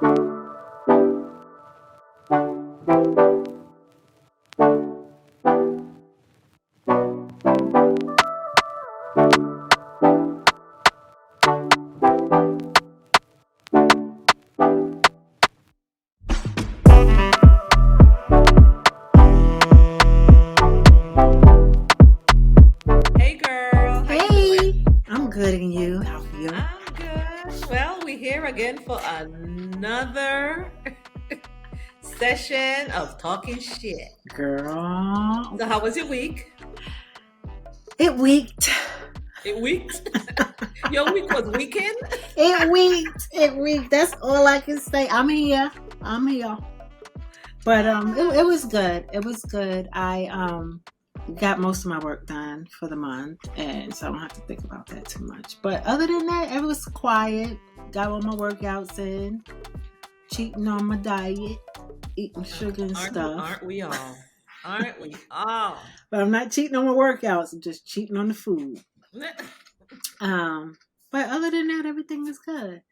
Hey girl, how you doing? Hey, I'm good and you? How are you? I'm good. Well, we're here again for another session of talking shit. Girl, So how was your week? it weeked. It weeked? Your week was weekend? It weeked. It weeked. That's all I can say. I'm here. I'm here. But it was good. It was good. I got most of my work done for the month, and so I don't have to think about that too much. But other than that, it was quiet. Got all my workouts in. Cheating on my diet, eating sugar and stuff. Aren't we all? Aren't we all? But I'm not cheating on my workouts. I'm just cheating on the food. Um, but other than that, everything is good.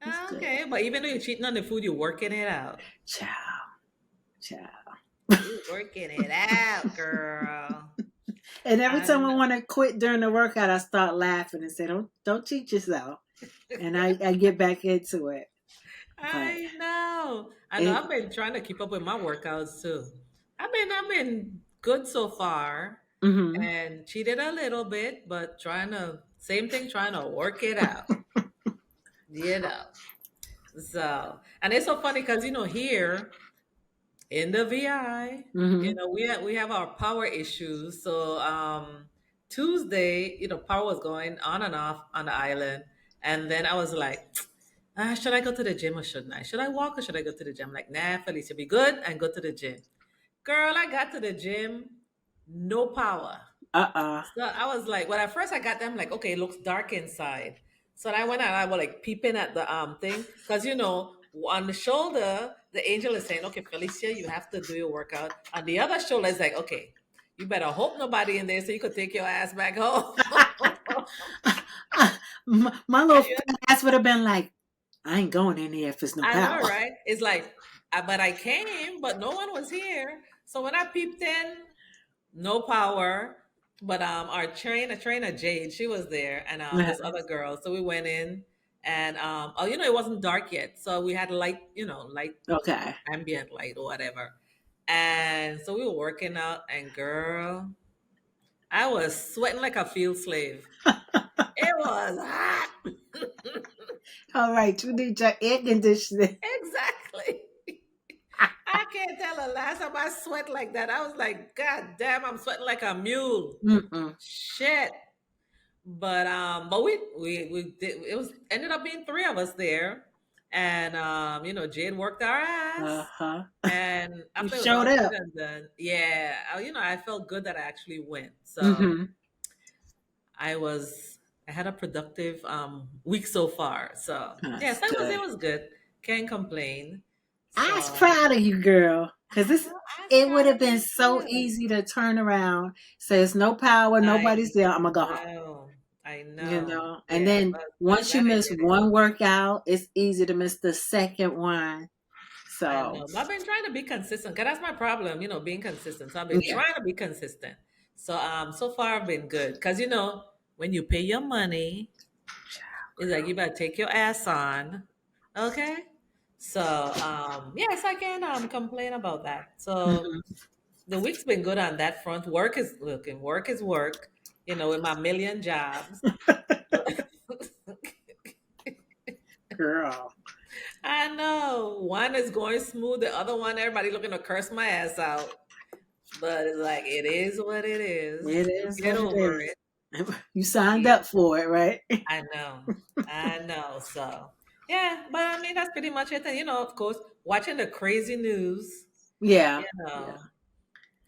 It's good. Okay, but even though you're cheating on the food, you're working it out. Ciao, ciao. You're working it out, girl. And every I time I know. want to quit during the workout, I start laughing and say, "Don't cheat yourself." And I get back into it. But I know. I know. it, I've been trying to keep up with my workouts too. I've been good so far, mm-hmm. and cheated a little bit, but same thing, trying to work it out. You know. So, and it's so funny because here in the VI, Mm-hmm. we have our power issues. So Tuesday, power was going on and off on the island, and then I was like, should I go to the gym or shouldn't I? Should I walk or should I go to the gym? Like, nah, Felicia, be good and go to the gym. Girl, I got to the gym, no power. Uh-uh. So I was like, well, at first I got them like, okay, it looks dark inside. So I went out, I was like peeping at the thing. Because on the shoulder, the angel is saying, okay, Felicia, you have to do your workout. On the other shoulder, it's like, okay, you better hope nobody in there so you could take your ass back home. My little fat ass would have been like, I ain't going in there if there's no I know, power. right? It's like, but I came, but no one was here. So when I peeped in, no power. But our trainer Jade, she was there, and this other girl. So we went in, and it wasn't dark yet, so we had light, light Okay. ambient light or whatever. And so we were working out, and girl, I was sweating like a field slave. It was hot. All right, you need your air conditioning. Exactly. I can't tell the last time I sweat like that. I was like, God damn, I'm sweating like a mule. Mm-mm. Shit. But we did, it was ended up being three of us there. And Jade worked our ass. Uh-huh. And You after it was showed all said up. and done, yeah, I felt good that I actually went. So Mm-hmm. I had a productive week so far. So That's yes, it good. was good. Can't complain. I was So proud of you, girl. Because I know I was it would proud of have been you so too. easy to turn around, say it's no power, I nobody's there, I'm gonna go home. know. I know. And Yeah, then but I'm once you glad I miss did it. one workout, it's easy to miss the second one. I So know. But I've been trying to be consistent because that's my problem, being consistent. So I've been yeah. trying to be consistent. So so far I've been good. Because when you pay your money, it's like you better take your ass on. Okay? So yes, I can complain about that. So Mhm. the week's been good on that front. Work is work, with my million jobs. Girl. I know. One is going smooth, the other one, everybody looking to curse my ass out. But it's like it is what it is. It You is get what it over is. it. You signed Yeah, up for it, right? I know. I know. So yeah, but I mean that's pretty much it. And of course, watching the crazy news, Yeah. you Yeah. know,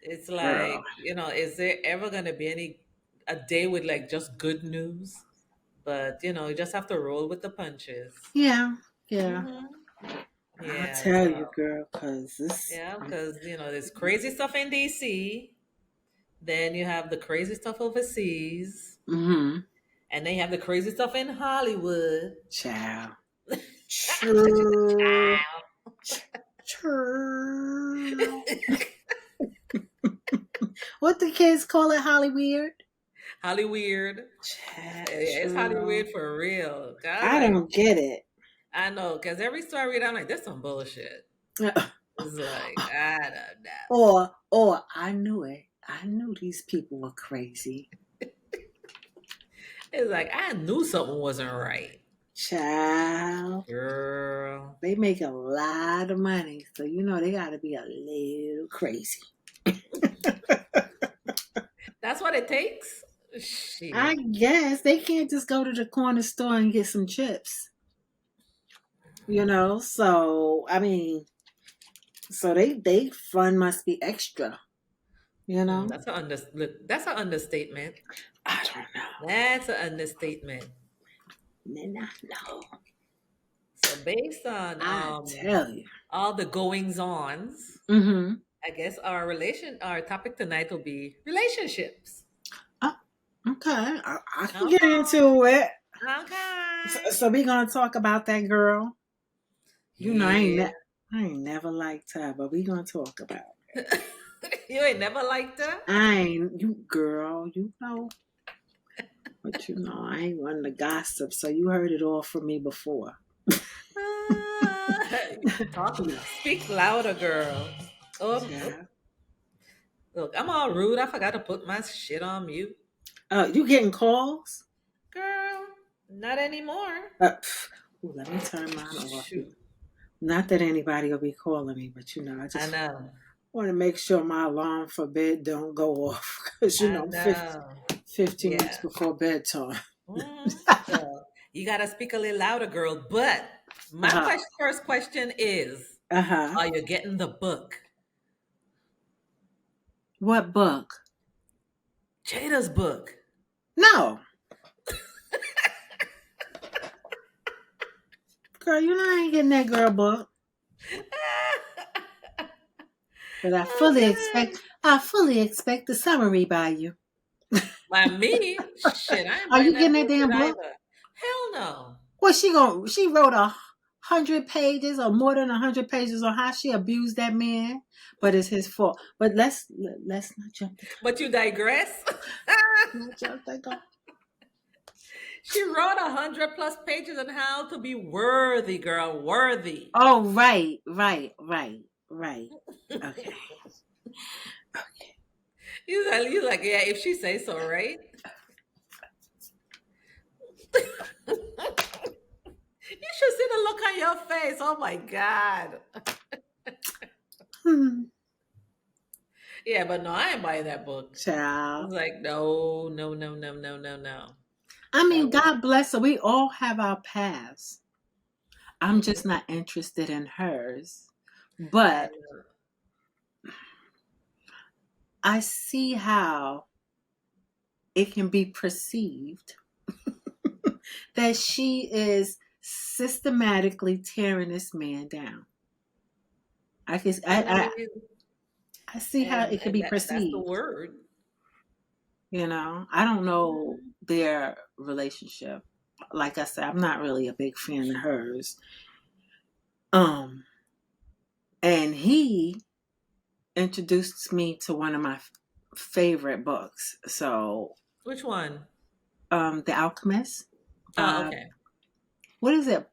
it's Girl. like, is there ever gonna be a day with like just good news? But you just have to roll with the punches. Yeah. Yeah. hmm I'll Yeah, tell so you, girl, because this. yeah, because there's crazy stuff in DC. Then you have the crazy stuff overseas, Mm-hmm. and then you have the crazy stuff in Hollywood. Child. True. kids call it Hollyweird. Hollyweird. It's True. Hollywood for real. God, I like don't get it. I know, because every story I read, I'm like, this some bullshit. It's like I don't know. Or I knew it. I knew these people were crazy. It's like I knew something wasn't right, Child. girl. They make a lot of money, so you know they gotta be a little crazy. That's what it takes. I Shit. guess they can't just go to the corner store and get some chips. So I mean, so they fun must be extra, you know? Look, that's an understatement. I don't know. That's an understatement. Man, I know. So based on I tell you. all the goings ons, Mm-hmm. I guess our topic tonight will be relationships. Oh, okay. I can get Okay. into it. So, Okay. so we gonna talk about that girl. You know, Yeah. I ain't never liked her, but we gonna talk about it. You ain't never liked her? I ain't you girl, you know. But I ain't one to gossip, so you heard it all from me before. Ah, speak louder, girl. Oh, Yeah. look, I'm all rude. I forgot to put my shit on mute. You getting calls? Girl, not anymore. Let me turn mine off. Shoot. Not that anybody will be calling me, but I I just know. want to make sure my alarm for bed don't go off because I 15, know. 15 minutes Yeah. before bedtime. So you gotta speak a little louder, girl. But my Uh-huh. first question is, Uh-huh. are you getting the book? What book? Jada's book. No. Girl, I ain't getting that girl book. But Okay. I fully expect the summary by you. By me, shit, I ain't Are buying you that getting that bullshit damn book? either. Hell no. Well, she wrote 100 pages or more than 100 pages on how she abused that man, but it's his fault. But let's not jump the gun. But you digress. Not jump the gun. She wrote 100+ pages on how to be worthy, girl, worthy. Oh, right. Okay. Okay. You like, yeah, if she say so, right? You should see the look on your face. Oh my god. Hmm. Yeah, but no, I ain't buying that book. I Child. was like, no, no, no, no, no, no, no. I That mean, was. God bless her. We all have our paths. I'm Mhm. just not interested in hers. I But know. I see how it can be perceived that she is systematically tearing this man down. I can And I I mean, I see how it can and be that's the perceived. word. I don't know Mhm. their relationship. Like I said, I'm not really a big fan of hers. Um, and he introduced me to one of my favorite books. So, Which one? The Alchemist Oh, by okay. what is it?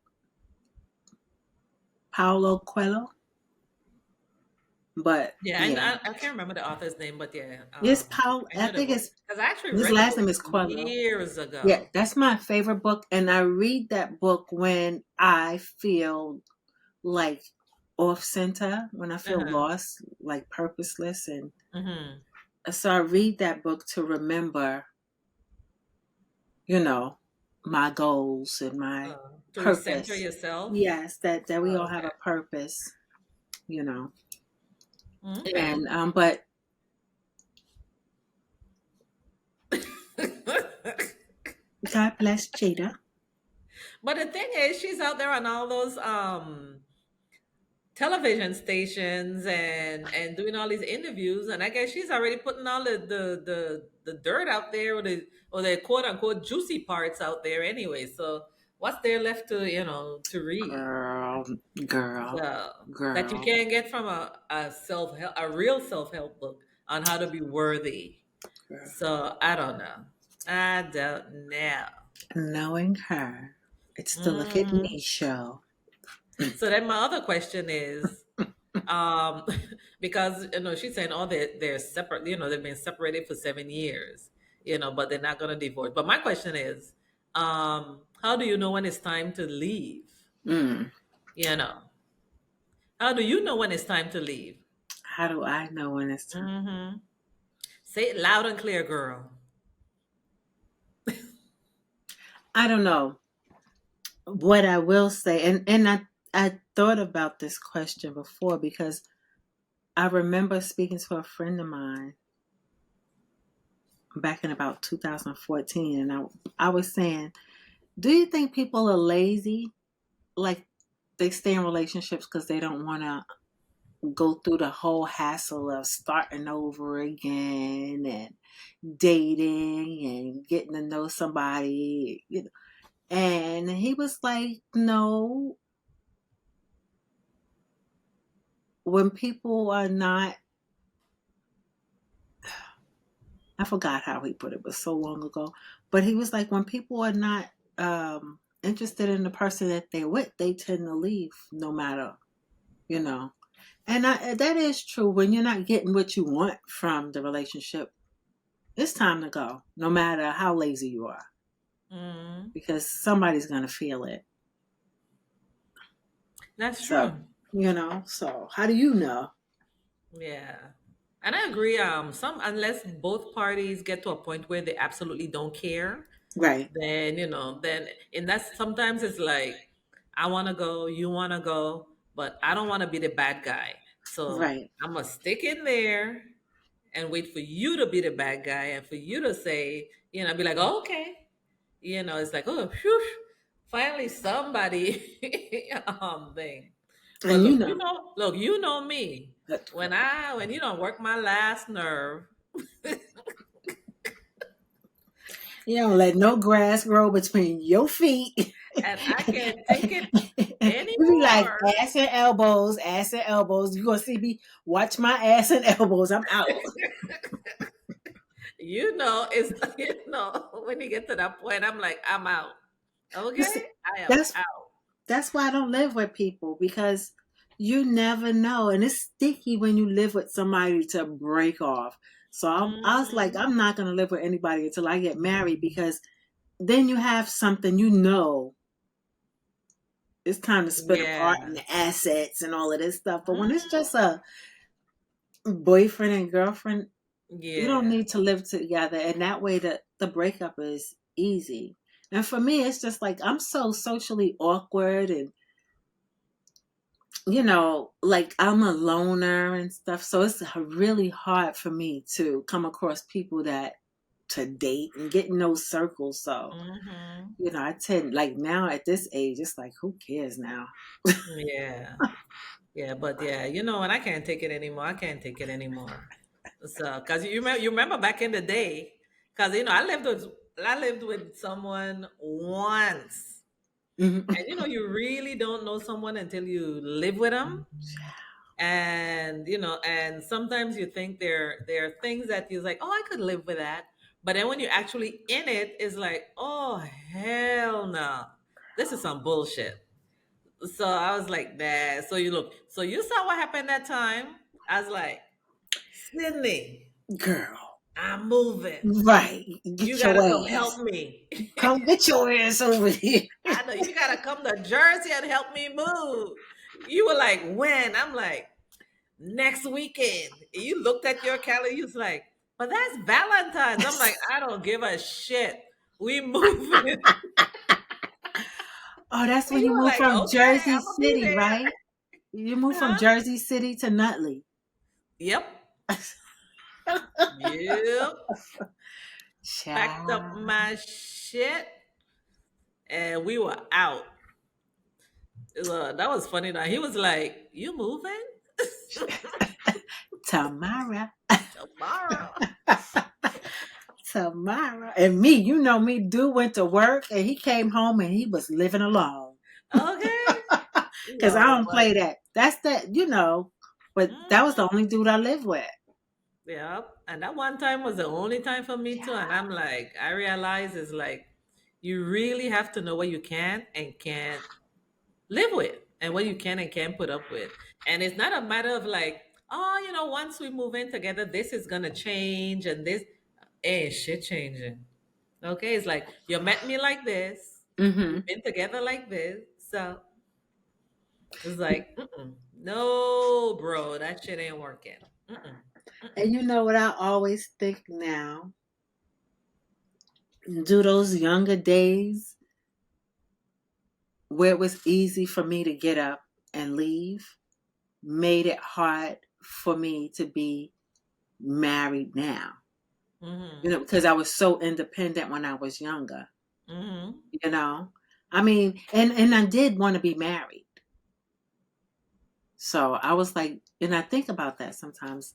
Paulo Coelho. But Yeah, yeah, I can't remember the author's name, but yeah, it's Paul. I I know the think book it's because I actually his read the last book name is Coelho. years Yeah, ago. that's my favorite book, and I read that book when I feel like off center, when I feel Uh-huh. lost, like purposeless, and Hmm. so I read that book to remember, you know, my goals and my To recenter purpose. yourself. Yes, that we all have Okay. a purpose, you know, Okay. and but God bless Jada. But the thing is, she's out there on all those television stations and doing all these interviews, and I guess she's already putting all the dirt out there, or the quote unquote juicy parts out there anyway. So what's there left to to read? Girl, girl, So that you girl. can't get from a real self help book on how to be worthy. So I don't know. I don't know. Knowing her, it's the Look at Hmm. Me show. So then my other question is, um, because she's saying, oh, they're separate. They've been separated for 7 years. But they're not gonna divorce. But my question is, how do you know when it's time to leave? Mm. You know, how do you know when it's time to leave? How do I know when it's time? Hmm. Say it loud and clear, girl. I don't know. What I will say, and I thought about this question before because I remember speaking to a friend of mine back in about 2014, and I was saying, do you think people are lazy? Like they stay in relationships because they don't want to go through the whole hassle of starting over again and dating and getting to know somebody, And he was like, no, when people are not, I forgot how he put it, but so long ago. But he was like, when people are not interested in the person that they're with, they tend to leave no matter, you know. And that is true. When you're not getting what you want from the relationship, it's time to go, no matter how lazy you are, Mm, because somebody's going to feel it. that's So, true. so how do you know? Yeah. And I agree. Some unless both parties get to a point where they absolutely don't care, Right, then and that's sometimes it's like I want to go, you want to go, but I don't want to be the bad guy. So right. I'm gonna stick in there and wait for you to be the bad guy and for you to say, be like, oh, okay. It's like, oh, phew, finally somebody thing. But And look, me. When you don't work my last nerve, you don't let no grass grow between your feet. and I can't take it You be like anymore. ass and elbows, ass and elbows. You gonna see me watch my ass and elbows. I'm out. It's when you get to that point, I'm like, I'm out. But see, Okay, I am that's out. that's why I don't live with people because you never know, and it's sticky when you live with somebody to break off. So I was like, Hmm. I'm not gonna live with anybody until I get married because then you have something it's time to split apart and Yeah. the assets and all of this stuff. But when it's Hmm. just a boyfriend and girlfriend, you don't Yeah. need to live together, and that way the breakup is easy. And for me, it's just like I'm so socially awkward, and like I'm a loner and stuff. So it's really hard for me to come across people that to date and get in those circles. So Hmm. I tend like now at this age, it's like who cares now? Yeah. Yeah, but yeah, and I can't take it anymore. I can't take it anymore. So, cause you remember back in the day, cause I lived with someone once, Mhm. and you really don't know someone until you live with them, and sometimes you think there are things that you're like, oh, I could live with that, but then when you're actually in it, it's like, oh hell no, this is some bullshit. So I was like, nah. So you saw what happened that time. I was like, Sydney, Girl, I'm moving. right? You Get your gotta come ass. help me. Come get your ass over here. I know you gotta come to Jersey and help me move. You were like, when? I'm like, next weekend. And you looked at your calendar, you was like, but that's Valentine's. I'm like, I don't give a shit. We moving. And Oh, that's when you you were moved like, from okay, Jersey I'm gonna be City, there. right? You moved from Huh? Jersey City to Nutley. Yep. Yep. Packed up Child. my shit and we were out. That was funny. Now he was like, "You moving Tamara. tomorrow?" Tamara. And me, me, dude went to work and he came home and he was living alone. Okay. Because I No, don't but play that. That's that. But that was the mhm. only dude I lived with. Yep. And that one time was the only time for me too. And Yeah. I'm like, I realize is like, you really have to know what you can and can't live with and what you can and can't put up with. And it's not a matter of like, oh, once we move in together, this is gonna change and this ain't shit changing. Okay, it's like you met me like this, Mm-hmm. we've been together like this, so it's like, no, bro, that shit ain't working. Mm-mm, mm-mm. And you know what I always think now? Do those younger days where it was easy for me to get up and leave made it hard for me to be married now. Mm-hmm, Because I was so independent when I was younger. mm-hmm, You know, I mean, and I did want to be married. So I was like, and I think about that sometimes.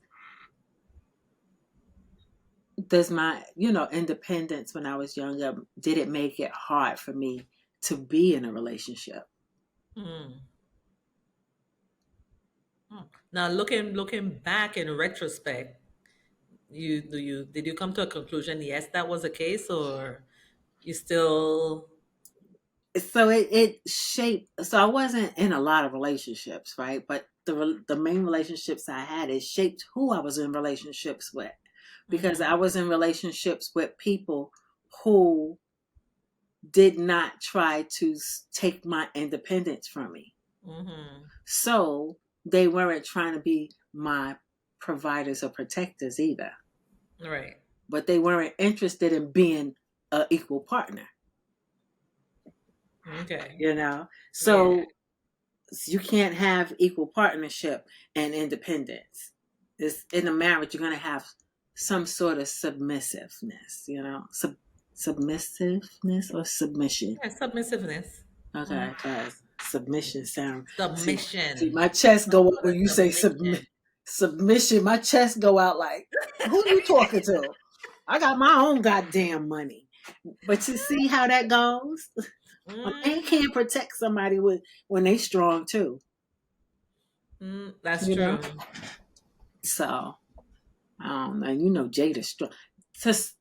Does my, independence when I was younger, did it make it hard for me to be in a relationship? mm-hmm. Now looking back in retrospect, you did you come to a conclusion? Yes, that was the case, or you still? So it shaped. So I wasn't in a lot of relationships, right? But the main relationships I had, it shaped who I was in relationships with, because I Mm-hmm, was in relationships with people who did not try to take my independence from me. mm-hmm. So they weren't trying to be my providers or protectors either, Right. but they weren't interested in being a equal partner, Okay. you know? Yeah. So you can't have equal partnership and independence. It's, in a marriage, you're going to have some sort of submissiveness, submissiveness or submission. Yeah, submissiveness. Okay, Mm. guys, submission sound. See, Submission. my chest Come go up for when the you say submission. submission. My chest go out like, who you talking to? I got my own goddamn money. But you see how that goes? A man Hmm. can't protect somebody when they strong too, Mm, that's you know? true. So I don't know. Jada strong.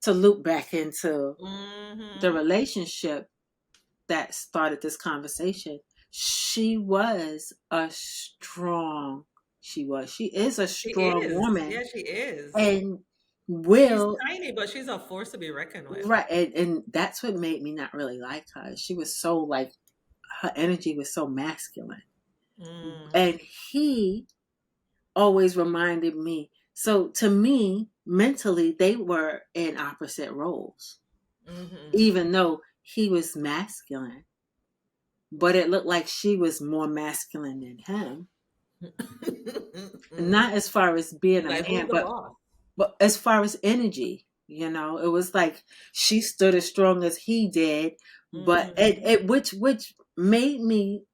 To loop back into the Hmm. relationship that started this conversation, she was a strong. She is a She strong is. woman, Yeah, she is. and She's will tiny, but she's a force to be reckoned with. right, and that's what made me not really like her. She was so like her energy was so masculine, Mm. and he always reminded me. So to me, mentally, they were in opposite roles, Hmm. even though he was masculine. But it looked like she was more masculine than him. Not as far as being a Like, who's man, the boss? but as far as energy, it was like she stood as strong as he did. But Hmm. which made me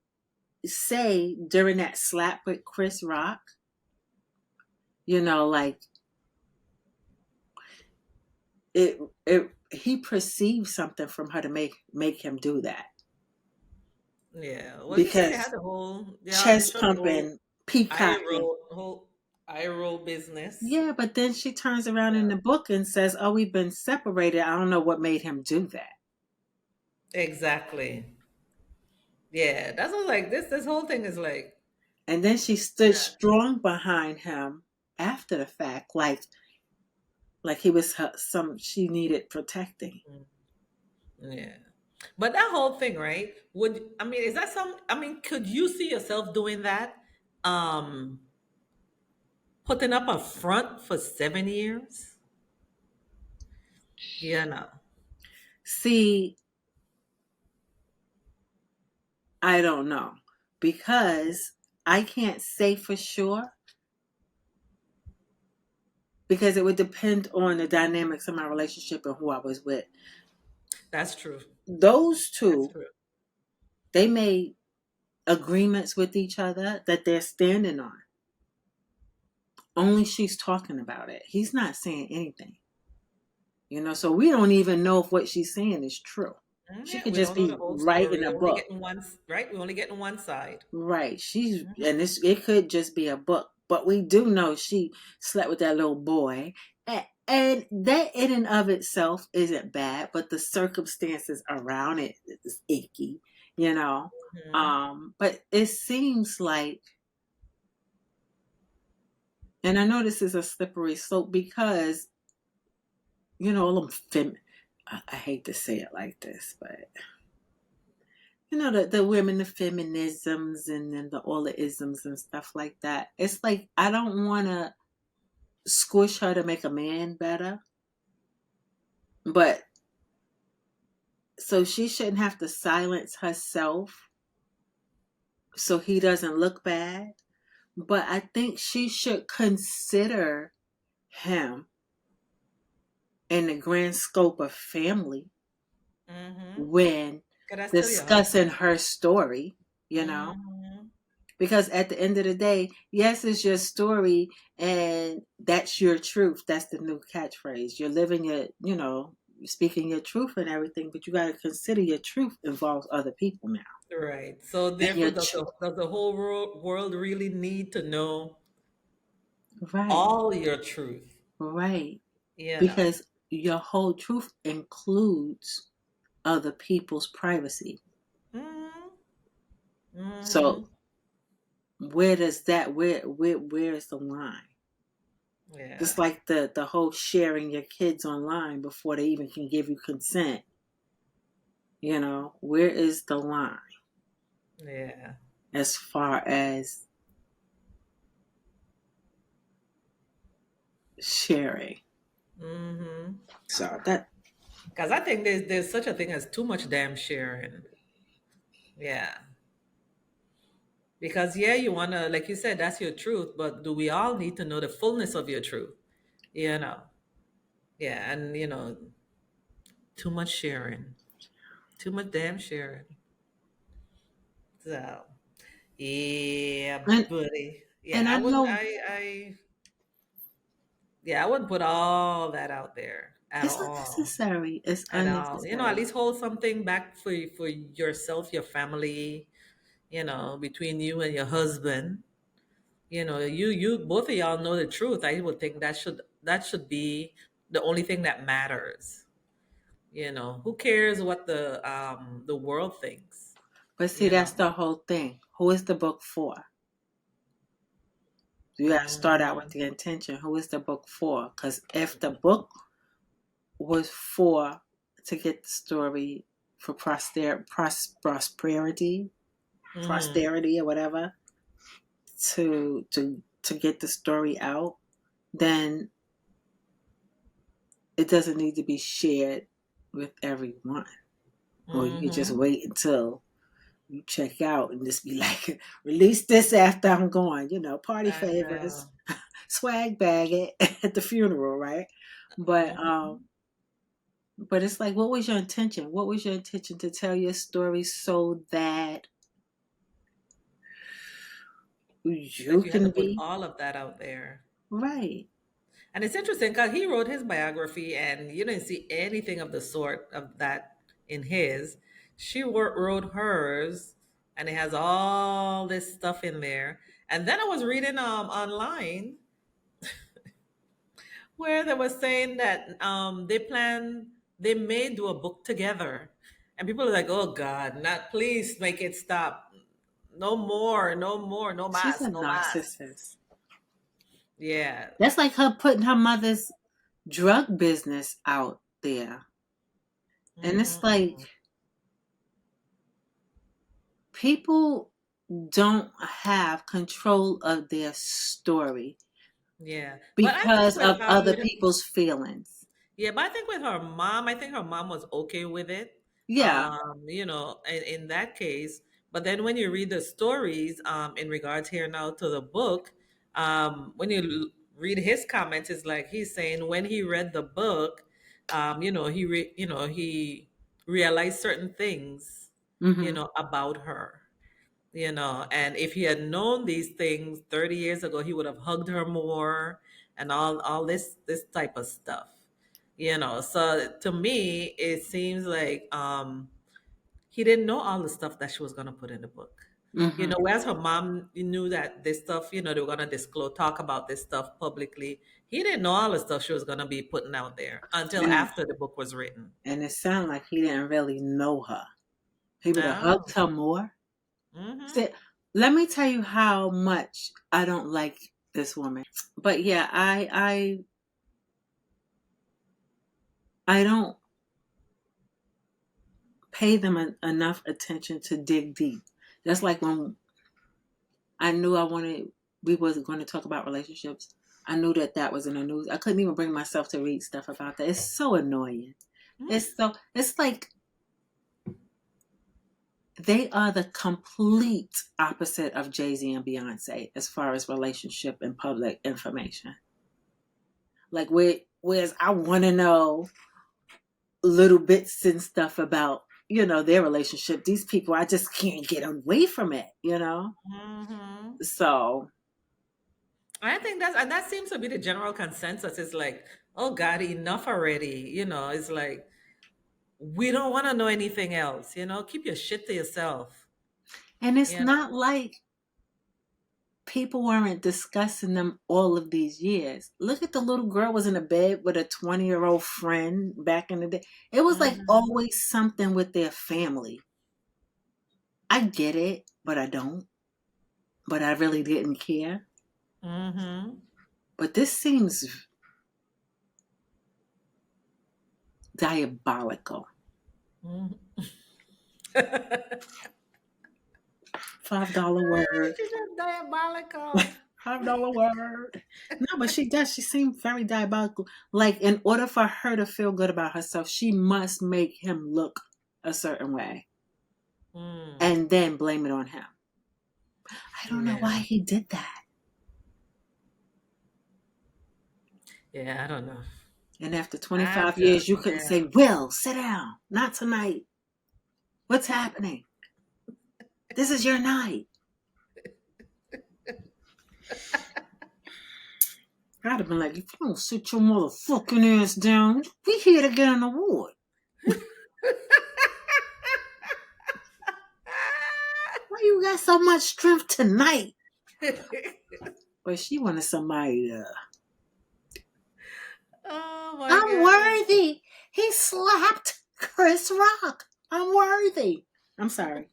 say during that slap with Chris Rock, like it he perceived something from her to make him do that, Yeah. Well, he said they because had the whole. Yeah, I'm chest sure the whole pumping, peacocking. whole eye roll business. Yeah, but then she turns around in Yeah. the book and says, "Oh, we've been separated." I don't know what made him do that. Exactly. Yeah. That's what like this whole thing is like. And then she stood strong behind him after the fact, like he was some she needed protecting. Yeah. But that whole thing, right? Is that could you see yourself doing that? Um, Putting up a front for 7 years? Yeah, no. See, I don't know, because I can't say for sure, because it would depend on the dynamics of my relationship and who I was with. That's true. Those That's two, true. they made agreements with each other that they're standing on. Only she's talking about it. He's not saying anything. So we don't even know if what she's saying is true. She Yeah, could we just don't know the be whole writing story. a We're only book. getting one, right? We only getting one side. Right. It could just be a book. but we do know she slept with that little boy. And that in and of itself isn't bad, but the circumstances around it is icky, you know. Mhm. But it seems like, and I know this is a slippery slope because, all them I hate to say it like this, but the women, the feminisms, and then the all the isms and stuff like that. It's like I don't want to squish her to make a man better, but so she shouldn't have to silence herself so he doesn't look bad. But I think she should consider him in the grand scope of family Mhm. when 'Cause that's still your discussing husband. her story, you know? Mhm. Because at the end of the day, yes, it's your story and that's your truth. That's the new catchphrase. You're living you're speaking your truth and everything, but you got to consider your truth involves other people now. Right. So And therefore, does the whole world really need to know right, all your truth? right. You know. Because your whole truth includes other people's privacy. Mhm. So Mhm. where does that where is the line? Just Yeah. like the whole sharing your kids online before they even can give you consent. Where is the line Yeah. as far as sharing? Mhm. So that Because I think there's such a thing as too much damn sharing. Yeah. Because yeah, you wanna, like you said, that's your truth, but do we all need to know the fullness of your truth? You know. Yeah, and too much sharing. Too much damn sharing. So yeah, and buddy. Yeah, and I I wouldn't know I wouldn't put all that out there at it's all. unnecessary. It's At all. At unnecessary. least hold something back for yourself, your family, between you and your husband. You both of y'all know the truth. I would think that should be the only thing that matters. Who cares what the world thinks, But see, you that's know? the whole thing. Who is the book for? You got to start out with Hmm. the intention. Who is the book for? Because if the book was for to get the story for prosperity, Hmm. posterity, or whatever, to get the story out, then it doesn't need to be shared with everyone. Or you could just Hmm. wait until you check out and just be like, release this after I'm gone. Party I favors, know. swag bag it at the funeral, right? But Hmm. but it's like, what was your intention? What was your intention to tell your story so that you That you had to can put be all of that out there. right? And it's interesting because he wrote his biography, and you didn't see anything of the sort of that in his. She wrote hers, and it has all this stuff in there. And then I was reading online where they were saying that they may do a book together, and people are like, "Oh God, not please make it stop, no more, no more, no She's a más, no más." narcissist. Yeah. That's like her putting her mother's drug business out there. And it's like Mm-mm-mm. people don't have control of their story Yeah, but I think because with of other with people's feelings. yeah, but I think with her mom, I think her mom was okay with it. Yeah. In that case. But then when you read the stories, in regards here now to the book, when you read his comments, it's like he's saying when he read the book, he realized certain things, Hmm. about her. And if he had known these things 30 years ago, he would have hugged her more and all this type of stuff. So to me it seems like he didn't know all the stuff that she was going to put in the book. Mm-hmm. Whereas her mom knew that this stuff, they were gonna disclose, talk about this stuff publicly. He didn't know all the stuff she was gonna be putting out there until And after the book was written. and it sounded like he didn't really know her. He would have hugged No. her more. Mm-hmm. See, let me tell you how much I don't like this woman. But yeah, I don't pay them enough attention to dig deep. That's like when I knew we wasn't going to talk about relationships. I knew that was in the news. I couldn't even bring myself to read stuff about that. It's so annoying. It's like they are the complete opposite of Jay-Z and Beyonce as far as relationship and public information. Like whereas I want to know little bits and stuff about their relationship. These people, I just can't get away from it. Mm-hmm. So I think that seems to be the general consensus. It's like, oh God, enough already. It's like we don't want to know anything else. Keep your shit to yourself. and it's You know. not like people weren't discussing them all of these years. Look at the little girl was in a bed with a 20-year-old friend back in the day. It was like Mm-hmm. always something with their family. I get it, but I don't. But I really didn't care. Mm-hmm. But this seems diabolical. Mm-hmm. $5 word. She's just diabolical. $5 word. No, but she does. She seemed very diabolical. Like, in order for her to feel good about herself, she must make him look a certain way Mm. and then blame it on him. I don't know why Yeah. he did that. Yeah, I don't know. And after I 25 years, just, you couldn't yeah. say, Will, sit down. Not tonight. What's happening? This is your night. I'd have been like, if you don't sit your motherfucking ass down, we here to get an award. Why you got so much strength tonight? But she wanted somebody to. Oh my I'm goodness. worthy. He slapped Chris Rock. I'm worthy. I'm sorry.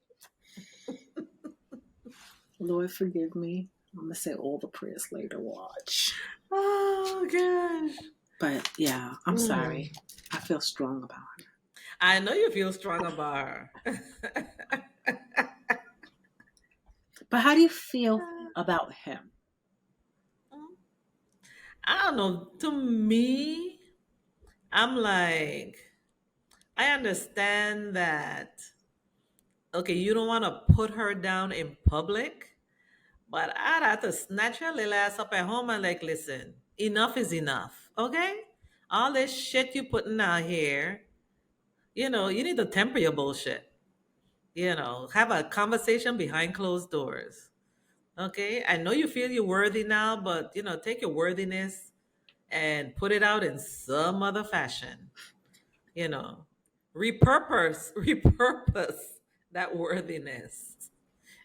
Lord, forgive me. I'm going to say all the prayers later. Watch. Oh gosh. But yeah, I'm Mm. sorry. I feel strong about her. I know you feel strong about her. But how do you feel about him? I don't know. To me, I'm like, I understand that, okay, you don't want to put her down in public, but I'd have to snatch her little ass up at home and like, listen, enough is enough, okay? All this shit you putting out here, you need to temper your bullshit. Have a conversation behind closed doors. Okay? I know you feel you're worthy now, but take your worthiness and put it out in some other fashion. You know, repurpose that worthiness.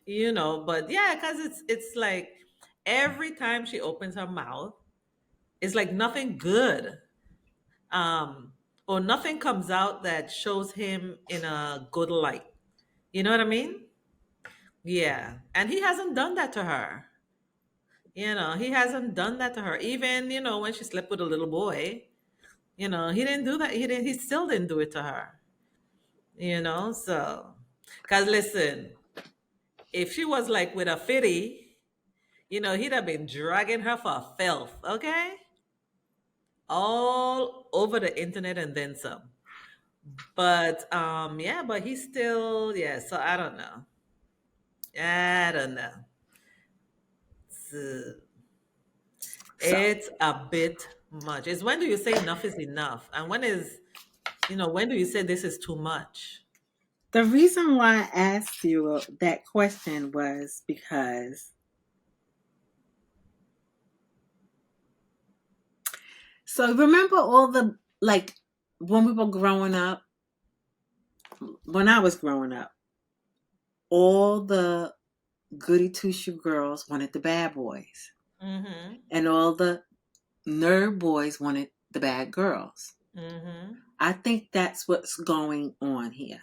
But yeah, because it's like every time she opens her mouth, it's like nothing good. Or nothing comes out that shows him in a good light. You know what I mean? Yeah. And he hasn't done that to her. He hasn't done that to her. Even, when she slept with a little boy, he didn't do that. He still didn't do it to her. So, because listen, if she was like with a fitty, he'd have been dragging her for filth, okay? All over the internet and then some. But yeah, but he's still, yeah, so I don't know. I don't know. It's, So it's a bit much. It's when do you say enough is enough? And when do you say this is too much? the reason why I asked you that question was because remember all the like when we were growing up, when I was growing up, all the goody two shoe girls wanted the bad boys, Mm-hmm. and all the nerd boys wanted the bad girls. Mm-hmm. I think that's what's going on here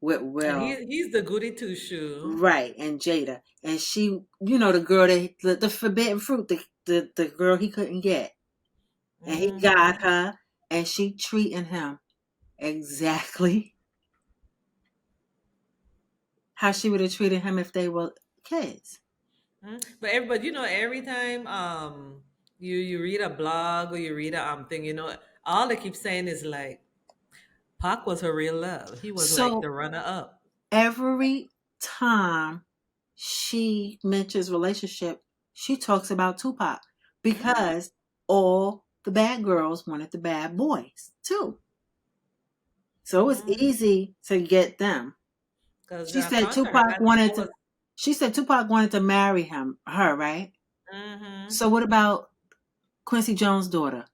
with And Will, he's the goody two shoe. right, and Jada, and she, the girl that the forbidden fruit, the girl he couldn't get, and he got Mm-hmm. her, and she treating him exactly how she would have treated him if they were kids. But every time you read a blog or you read a thing, all they keep saying is like Pac was her real love. He was like the So runner up. every time she mentions relationship, she talks about Tupac because all the bad girls wanted the bad boys too. So it was easy to get them. Because She said Conquer Tupac had wanted was. to she said Tupac wanted to marry her, right? Mm-hmm. So what about Quincy Jones' daughter?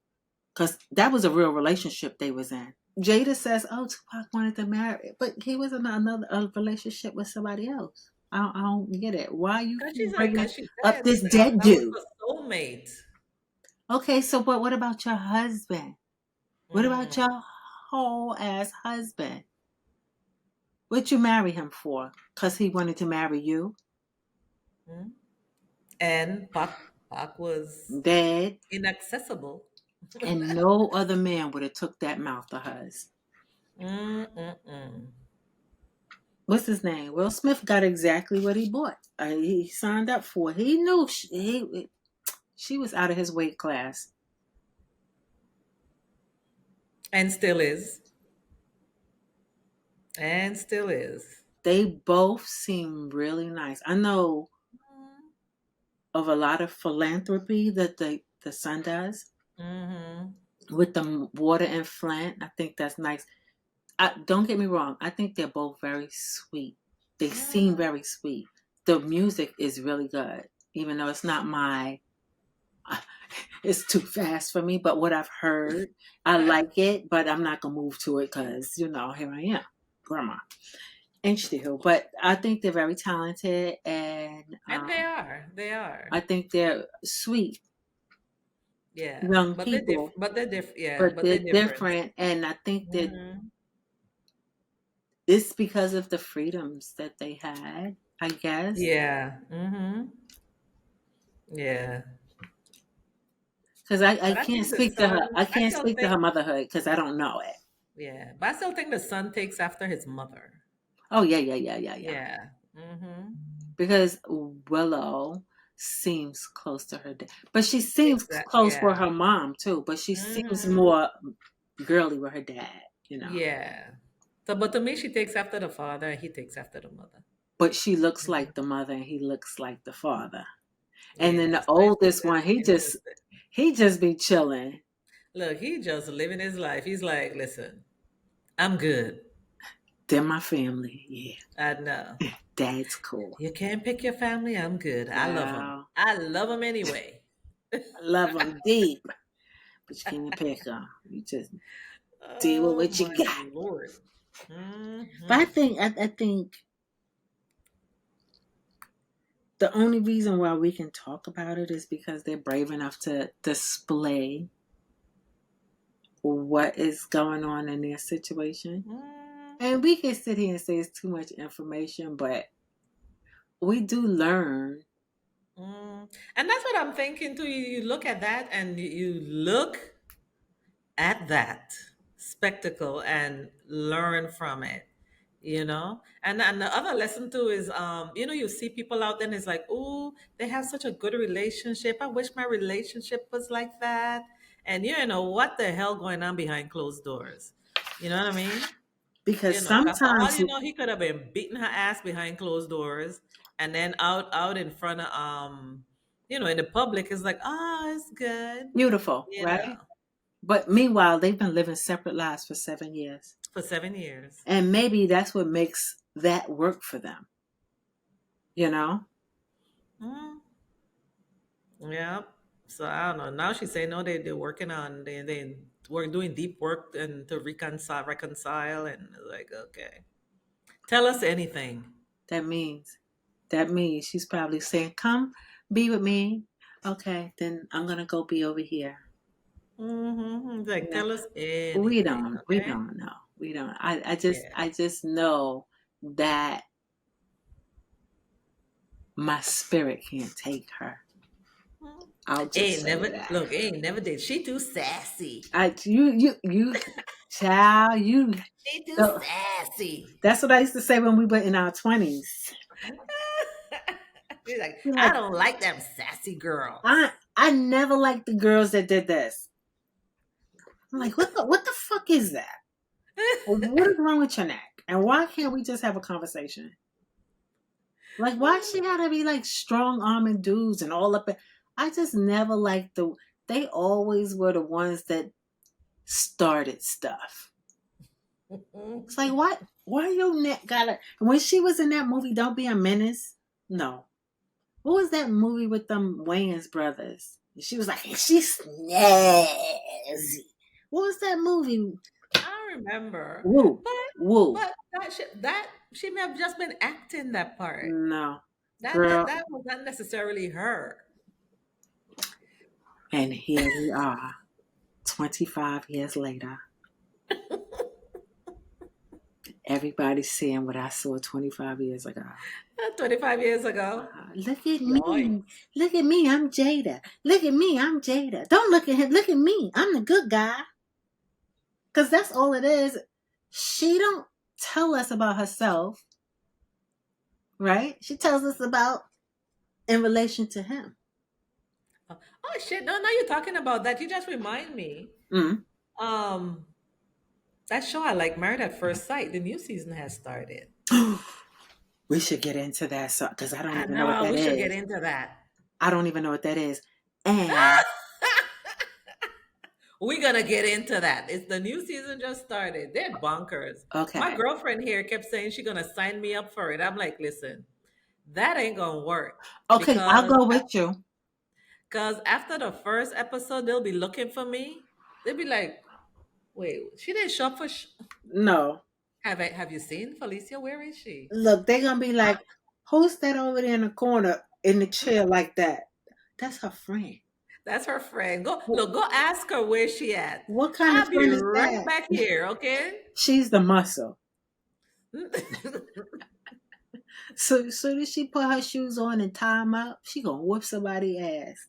Because that was a real relationship they was in. Jada says, "Oh, Tupac wanted to marry," but he was in another a relationship with somebody else. I don't get it. Why you keep bringing Cause she up said this dead that was dude? her soulmate. Okay, so what about your husband? What about Mm. your whole ass husband? What you marry him for? Cause he wanted to marry you? Mm. And Pac was Dead. inaccessible. And no other man would have took that mouth of hers. Mm-mm-mm. What's his name? Will Smith got exactly what he bought. He signed up for. He knew she was out of his weight class. And still is. And still is. They both seem really nice. I know of a lot of philanthropy that the son does Mm-hmm. with the water and Flint. I think that's nice. Don't get me wrong. I think they're both very sweet. They seem very sweet. The music is really good, even though it's not my. It's too fast for me. But what I've heard, I like it. But I'm not gonna move to it because here I am, grandma. And still, but I think they're very talented, and And they are. They I are. think they're sweet Yeah. young But they're people. different. But they're different. Yeah. But But they're they're different. different, and I think that Mm-hmm. it's because of the freedoms that they had. I guess Yeah. Mm-hmm. Yeah. because I But I can't think the speak to her. son, I I can't still speak to her think, motherhood because I don't know it. yeah. But I still think the son takes after his mother. Oh yeah, yeah, yeah, yeah, yeah. Yeah. Mm-hmm. Because Willow seems close to her dad, but she seems Exactly. close with Yeah. her mom too. But she seems Mm-hmm. more girly with her dad, Yeah. So, but to me, she takes after the father, and he takes after the mother. But she looks Mhm. like the mother, and he looks like the father. And then Yeah. the So oldest one, it's interesting. he just be chilling. Look, he just living his life. He's like, listen, I'm good. They're my family. Yeah, I know. dad's cool. You can't pick your family. I'm good. I love them. Well, I love them anyway. I love them deep, but you can't pick them. You just deal with Oh what you my got. Lord. But Hmm. I think the only reason why we can talk about it is because they're brave enough to display what is going on in their situation. Mm, And we can sit here and say it's too much information, but we do learn. And that's what I'm thinking too. You look at that and you look at that spectacle and learn from it, and the other lesson too is you see people out there and it's like, oh, they have such a good relationship. I wish my relationship was like that. And you know what the hell going on behind closed doors, you know what I mean? Because 'Cause for all sometimes, you know, he could have been beating her ass behind closed doors, and then out in front of in the public is like, oh, it's good, beautiful, you right? know But meanwhile, they've been living separate lives for 7 years. for 7 years. And maybe that's what makes that work for them, you know? Mm, yeah. So I don't know. Now she's saying no, they're working on they we're doing deep work and to reconcile and like, okay. Tell us anything. That means. That means she's probably saying, "Come, be with me." Okay, then I'm gonna go be over here. Like, Yeah, tell us we anything, don't. We okay? don't know. We don't. Yeah. I just know that my spirit can't take her. Mm. I'll just Ain't say never that. look. Ain't never did. She too sassy. Child, you. She too So sassy. that's what I used to say when we were in our 20s. She's like, Be I like, don't like them sassy girls. I never liked the girls that did this. I'm like, what the fuck is that? What is wrong with your neck? And why can't we just have a conversation? Like, why she gotta be like strong arming dudes and all up? I just never liked the. They always were the ones that started stuff. It's like, what? Why your neck gotta? When she was in that movie, Don't Be a Menace. No, what was that movie with them Wayans brothers? She was like, she's snazzy. What was that movie? I remember, Woo, but woo. that she may have just been acting that part. No, That girl. that was not necessarily her. And here we are, 25 years later. Everybody's seeing what I saw 25 years ago. 25 years ago. Look at Yoink. me. Look at me. I'm Jada. Look at me. I'm Jada. Don't look at him. Look at me. I'm the good guy. Because that's all it is. She don't tell us about herself, right? She tells us about in relation to him. Oh shit! No, no, you're talking about that. You just remind me. Mm. Um, that show I like, Married at First Sight. The new season has started. We should get into that because I don't I even know what know that we should get is. into that. I don't even know what that is. And We're gonna get into that. It's the new season just started. They're bonkers. My okay. girlfriend here kept saying she's gonna sign me up for it. I'm like, listen, that ain't gonna work Okay, I'll because go with you. because after the first episode, they'll be looking for me. They'll be like, wait, she didn't show up for. No. Have you seen Felicia? Where is she? Look, they're gonna be like, who's that over there in the corner in the chair like that? That's her friend. That's her friend. Go look. Go ask her where she at. What kind of I'll be friend is right that? back here. Okay. She's the muscle. So soon as she put her shoes on and tie them up, she gonna whoop somebody's ass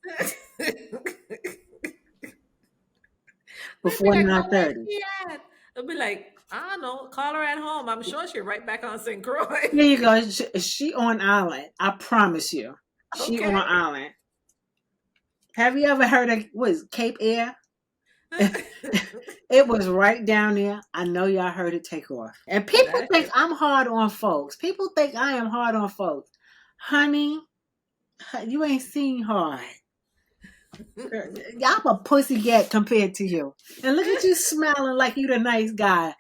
They'd be before like, "Now where's 9:30. she at?" They'll be like, "I don't know. Call her at home. I'm sure she's right back on St. Croix." There you go. She on island. I promise you. She on Okay. island. Have you ever heard of what is Cape Air? It was right down there. I know y'all heard it take off. And people That think shit. I'm hard on folks. People think I am hard on folks. Honey, you ain't seen hard. Girl, I'm a pussycat compared to you. And look at you smiling like you the nice guy.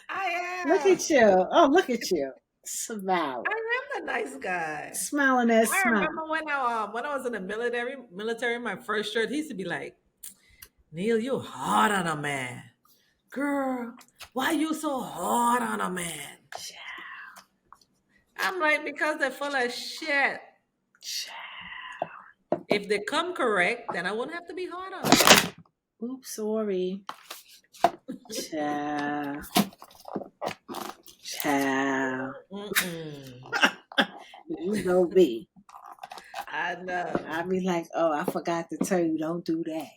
I Look am. at you. Oh, look at you. Smiling. I am the nice guy. Smiling that I smile. remember when I was in the military, my first shirt, he used to be like, "Neil, you hard on a man, girl. Why you so hard on a man?" I'm like, because they're full of shit. If they come correct, then I wouldn't have to be hard on them. Oops, sorry. Child. Child. Mm-mm. You know me. I know. I be like, oh, I forgot to tell you, don't do that.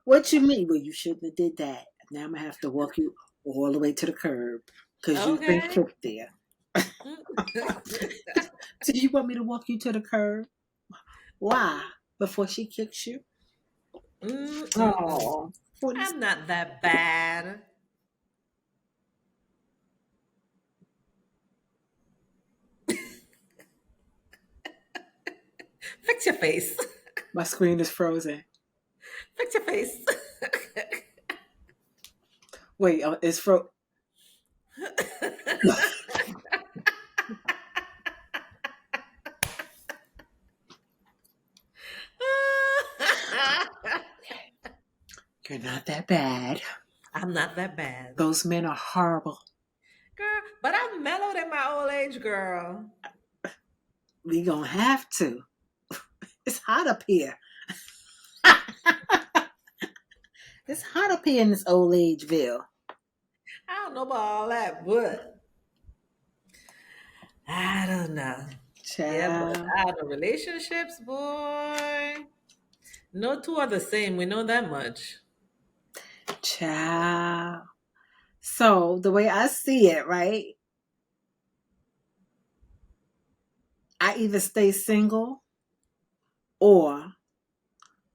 What you mean? Well, you shouldn't have did that. Now I'm gonna have to walk you all the way to the curb because you've been Okay. kicked there. Do you want me to walk you to the curb? Why? Before she kicks you? Mm-mm-mm. Oh, 40. I'm not that bad. Fix your face. My screen is frozen. Fix your face. Wait, it's frozen. You're not that bad. I'm not that bad. Those men are horrible. Girl, but I've age, girl. We gonna have to. It's hot up here. It's hot up here in this old ageville. I don't know about all that, but I don't know. Yeah, but Child, the relationships, boy. No two are the same. We know that much. child. So the way I see it, right? I either stay single or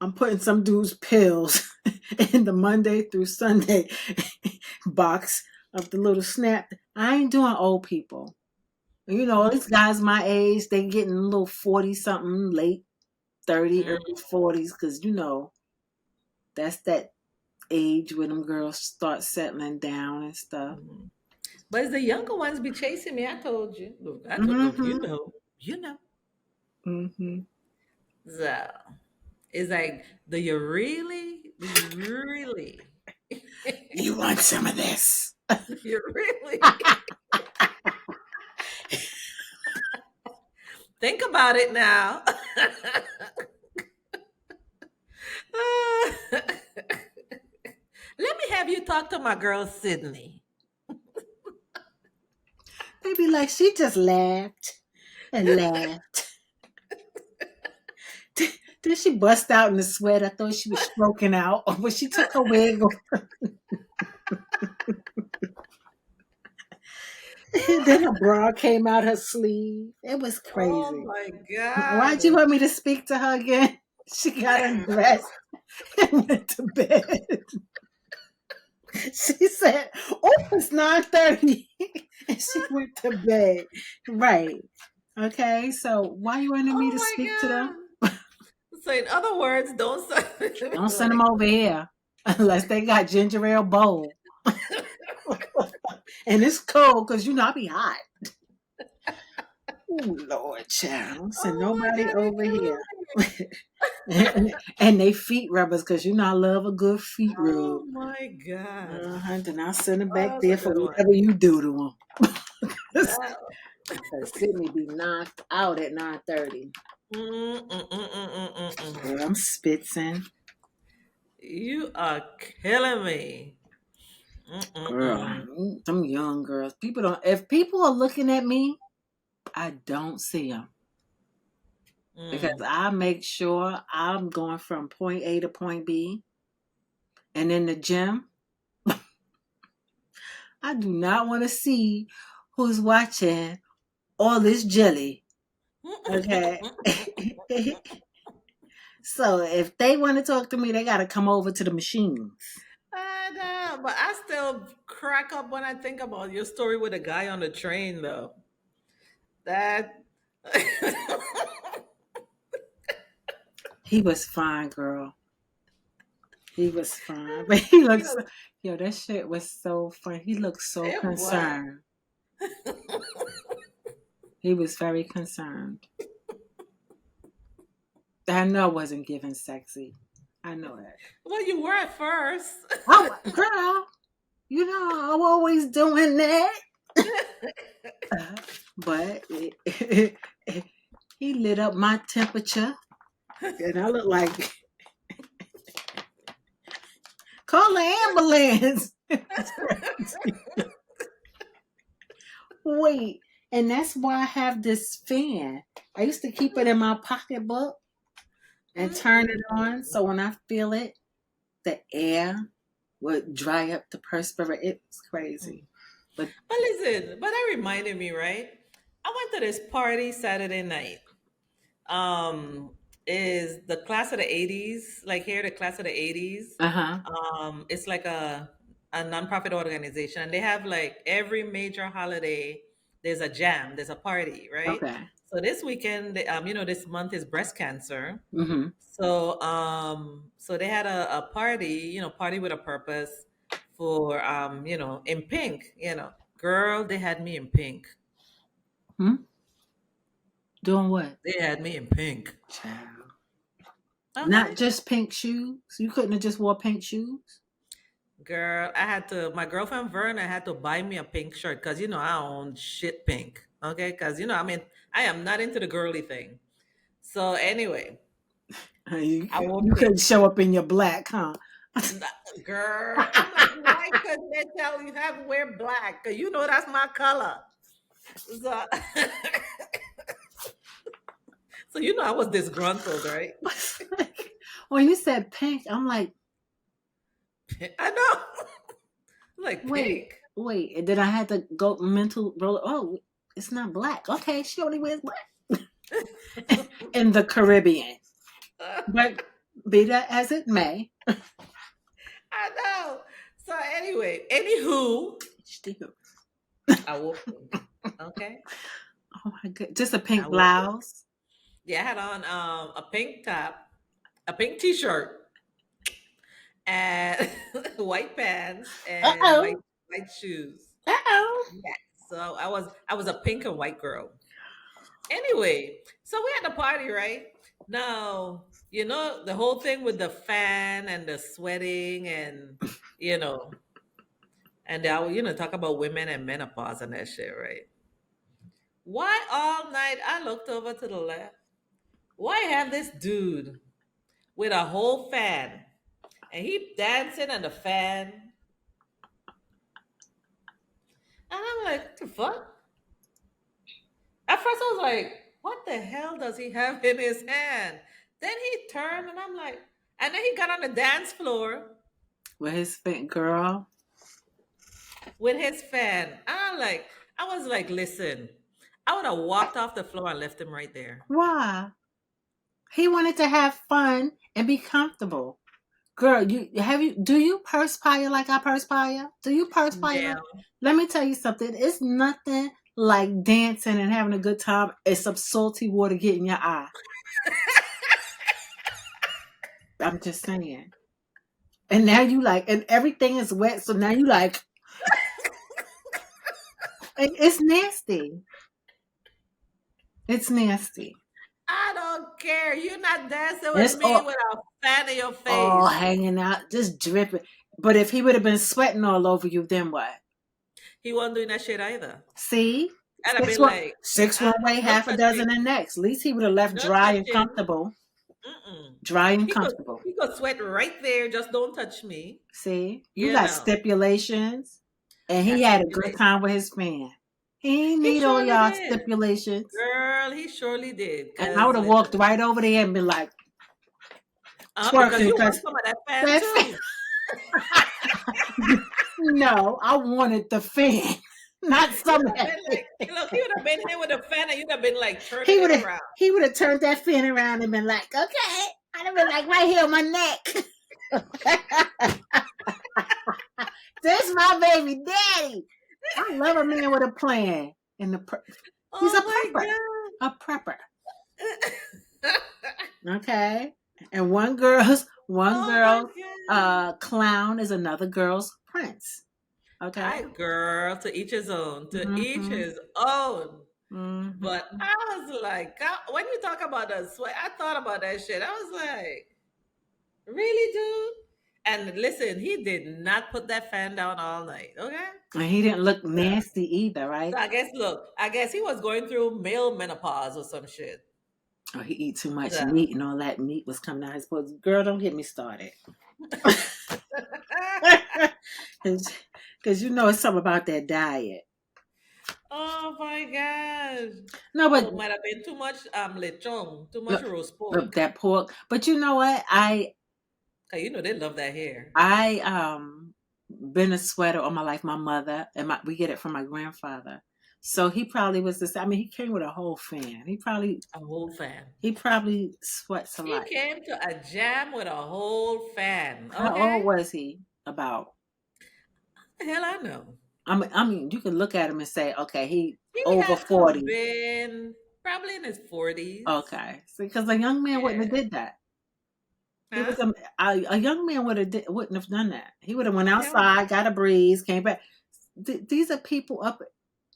I'm putting some dude's pills in the Monday through Sunday box of the little snap. I ain't doing old people. You know, these guys my age, they getting a little 40 something, late 30, Mm, early 40s, because you know, that's that age when them girls start settling down and stuff. mm. But it's the younger ones be chasing me. I told you. Look, look, you Mm-hmm. know. You know. Mm-hmm. So it's like, do you really? Do you really? You want some of this? You really? Think about it now. Let me have you talk to my girl Sydney. They be like, she just laughed and laughed. Then she bust out in the sweat. I thought she was stroking out. When she took her wig off, then her bra came out her sleeve. It was Oh crazy. my Why'd you god. want me to speak to her again? She got undressed and went to bed. She said, "Oh, it's 9:30," and she went to bed. Right. Okay. So why you wanted me Oh to my speak to them? god. So in other words, don't say Don't send them like, over here unless they got ginger ale bowl. And it's cold because you know I be hot. Oh Lord, child, don't send oh my nobody god, over you're here. killing me. And they feet rubbers because you know I love a good feet rub. Oh my god. Then I'll send them Oh, back that's there a for good one. whatever you do to them. That, Sydney be knocked out at 9:30. Girl, I'm spitzing. You are killing me. Girl, Mm-mm-mm. them young girls. People don't. If people are looking at me, I don't see them because Mm. I make sure I'm going from point A to point B. And in the gym, I do not want to see who's watching all this jelly. Okay. So if they want to talk to me, they got to come over to the machines. I know, but I still crack up when I think about your story with a guy on the train, though. That. He was fine, girl. He was fine, but he looks. Yes, Yo, that shit was so funny. He looked so it was. concerned. He was very concerned. I know I wasn't giving sexy. I know that. Well, you were at first. Oh, girl, you know I'm always doing that. But he lit up my temperature, and I look like call the ambulance. Wait, and that's why I have this fan. I used to keep it in my pocketbook and turn it Mm-mm. on, so when I feel it, the air would dry up the perspiration. It was crazy. But But listen, but that reminded me, right? I went to this party Saturday night. Um, is the class of the '80s, like here, the class of the '80s. uh huh. It's like a nonprofit organization, and they have like every major holiday. There's a jam, there's a party, right? Okay. So this weekend, this month is breast cancer. Mm-hmm. So they had a party, party with a purpose for in pink, girl, they had me in pink. Hmm? Doing what? They had me in pink. Child. Not Okay. just pink shoes. You couldn't have just wore pink shoes. Girl, my girlfriend Verna had to buy me a pink shirt because I own shit pink. Okay, because I mean, I am not into the girly thing. So anyway, I wore You couldn't pink. show up in your black, huh? Girl, I'm like, why couldn't they tell you have to wear black? Cause that's my color. So, so I was disgruntled, right? When you said pink, I'm like, I know. I'm like wait. And then I had to go mental roll. Oh, it's not black. Okay, she only wears black pink. in the Caribbean. But be that as it may, I know. So anyway, anywho, still, I wore pink. Okay, oh my god, just a I pink wore pink. blouse. Yeah, I had on a pink top, a pink T-shirt, and white pants Uh and white oh. white shoes. Uh oh. Yeah, so I was a pink and white girl. Anyway, so we had the party, right? Now, the whole thing with the fan and the sweating and you know, and I talk about women and menopause and that shit, right? Why all night I looked over to the left? Why have this dude with a whole fan and he dancing on the fan? And I'm like, what the fuck? At first I was like, what the hell does he have in his hand? Then he turned and I'm like, and then he got on the dance floor With his fit girl. with his fan. I was like, listen, I would have walked off the floor and left him right there. Why? He wanted to have fun and be comfortable. Girl, do you perspire like I perspire? Do you perspire like? Now, Let me tell you something. It's nothing like dancing and having a good time and some salty water getting your eye. I'm just saying. And now you like, and everything is wet, so now you like, it's nasty. It's nasty. I don't care. You're not dancing with It's me with a fan in your all face. hanging out, just dripping. But if he would have been sweating all over you, then what? He wasn't doing that shit either. See? I'd have been like, Six one way, no half a dozen touching, the next. At least he would have left no dry and touching. comfortable. Mm-mm. Dry and He could comfortable. he could sweat right there. Just don't touch me. See? You You got know, stipulations. And he got had a good stipulation. time with his fan. He ain't He need all surely y'all did, stipulations. girl. He surely did. And I Cause would have walked listen, right over there and been like because twerking you because want some of that fan that fan. too. No, I wanted the fan, not You'd some of have that been fan. like, look, he would have been here with a fan, and you'd have been like turning He would it have around. he would have turned that fan around and been like, okay. I'd have been like right here on my neck. This my baby daddy. I love a man with a plan. And he's a prepper. Oh A prepper. my god. Okay. And one Oh my girl god. clown is another girl's prince. Okay. Hi, girl. To each his own. To each Mm-hmm. his own. But Mm-hmm. I was like, God, when you talk about the sweat, I thought about that shit. I was like, really, dude? And listen, he did not put that fan down all night. Okay. And he didn't look So, nasty either, so right? I guess he was going through male menopause or some shit. Oh, he eat too much So, meat and all that meat was coming out his pores. Girl, don't get me started. Because you know it's something about that diet. oh my gosh. No, but So it might have been too much lechon, too much look, roast look pork. that pork. But you know what? Cause they love that hair. I been a sweater all my life. My mother and we get it from my grandfather. So he probably was the same. I mean, he came with a whole fan. A whole fan. He probably sweats a He lot. came to a jam with a whole fan. How old Okay? was he? About. The hell I know. I mean, you can look at him and say, okay, he He over had to have 40. been probably in his 40s. Okay, because a young man wouldn't have Yeah. did that. He Huh? was a young man wouldn't have done that. He would have went Hell no. outside, got a breeze, came back. These are people up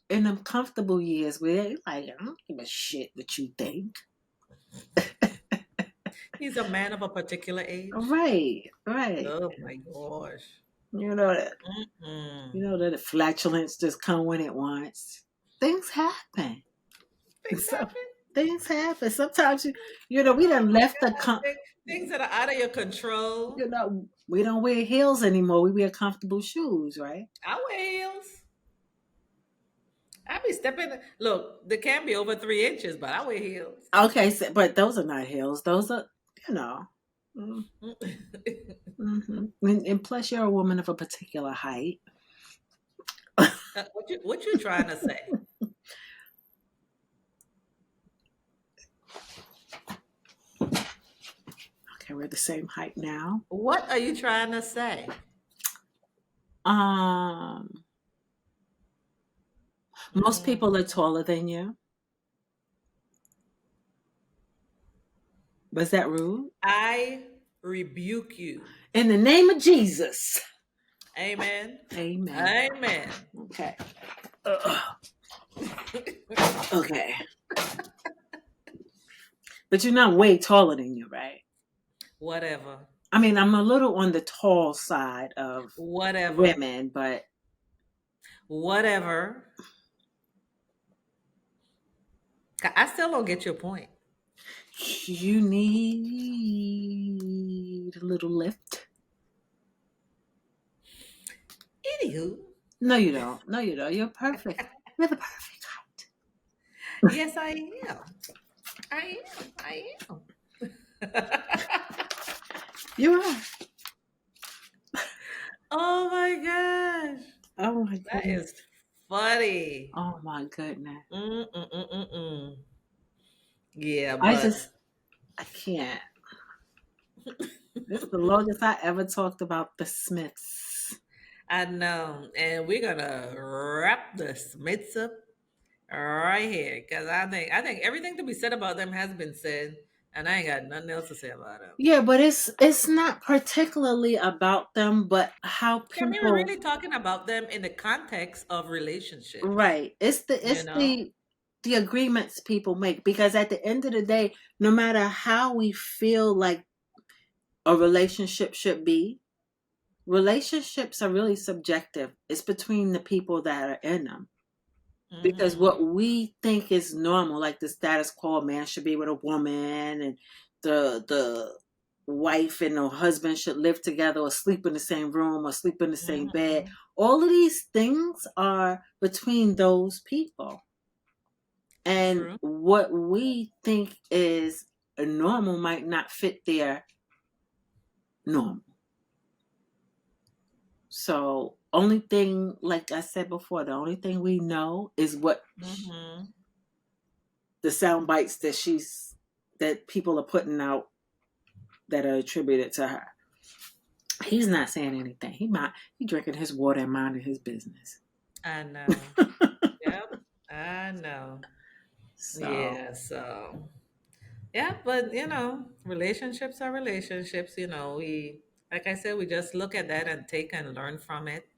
in them comfortable years where they like, I don't give a shit what you think. He's a man of a particular age. Right, right. Oh my gosh. You know that Mm-mm. you know that the flatulence just come when it wants. things happen. Things So happen. things happen. Sometimes we Oh done my left God. Things that are out of your control. we don't wear heels anymore. We wear comfortable shoes, right? I wear heels. I be stepping. Look, they can be over 3 inches, but I wear heels. Okay, so, but those are not heels. Those are, you know. Mm, and plus, you're a woman of a particular height. What you trying to say? Okay, we're the same height now. What are you trying to say? Um, most Mm, people are taller than you. Was that rude? I rebuke you. In the name of Jesus. Amen. Amen. Amen. Okay. Ugh. Okay. But you're not way taller than you, right? Whatever. I mean, I'm a little on the tall side of Whatever. women, but Whatever. I still don't get your point. you need a little lift. Anywho, No, you don't. No, you don't. You're perfect. You're the perfect height. yes, I am. I am. I am. You are. Oh my gosh. Oh my That is goodness. funny. Oh my goodness. Mm-mm-mm-mm-mm. Yeah, I but just, I can't. This is the longest I ever talked about the Smiths. I know. And we're gonna wrap the Smiths up right here. Cause I think everything to be said about them has been said. And I ain't got nothing else to say about them. Yeah, but it's not particularly about them, but how Yeah, I mean, we're people really talking about them in the context of relationships. right. It's the You it's know? the agreements people make because at the end of the day, no matter how we feel like a relationship should be, relationships are really subjective. It's between the people that are in them. Because Mm-hmm. what we think is normal, like the status quo, a man should be with a woman, and the wife and the husband should live together, or sleep in the same room, or sleep in the same bed. Mm-hmm. All of these things are between those people, and True. what we think is normal might not fit their normal. So, only thing, like I said before, the only thing we know is what Mm-hmm. the sound bites that people are putting out that are attributed to her. He's not saying anything. He drinking his water and minding his business. I know. Yep. I know. So Yeah, so yeah, but relationships are relationships, we like I said, we just look at that and take and learn from it.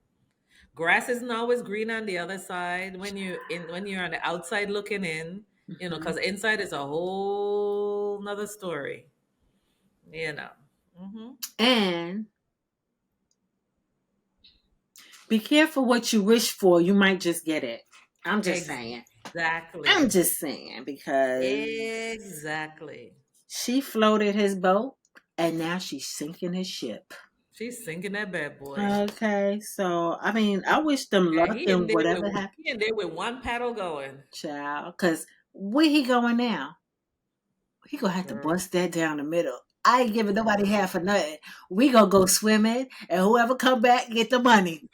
Grass isn't always green on the other side when you're on the outside looking in, mhm. because inside is a whole nother story, you know. Hmm. And be careful what you wish for. You might just get it. I'm just saying. I'm Exactly. just saying because Exactly. she floated his boat and now she's sinking his ship. She's sinking that bad boy. Okay, so I mean, I wish them Yeah, luck he in and there whatever with happened, he in there with one paddle going. child. Because where he going now? He gonna have to Girl. bust that down the middle. I ain't giving nobody half for nothing. We gonna go swimming, and whoever come back get the money.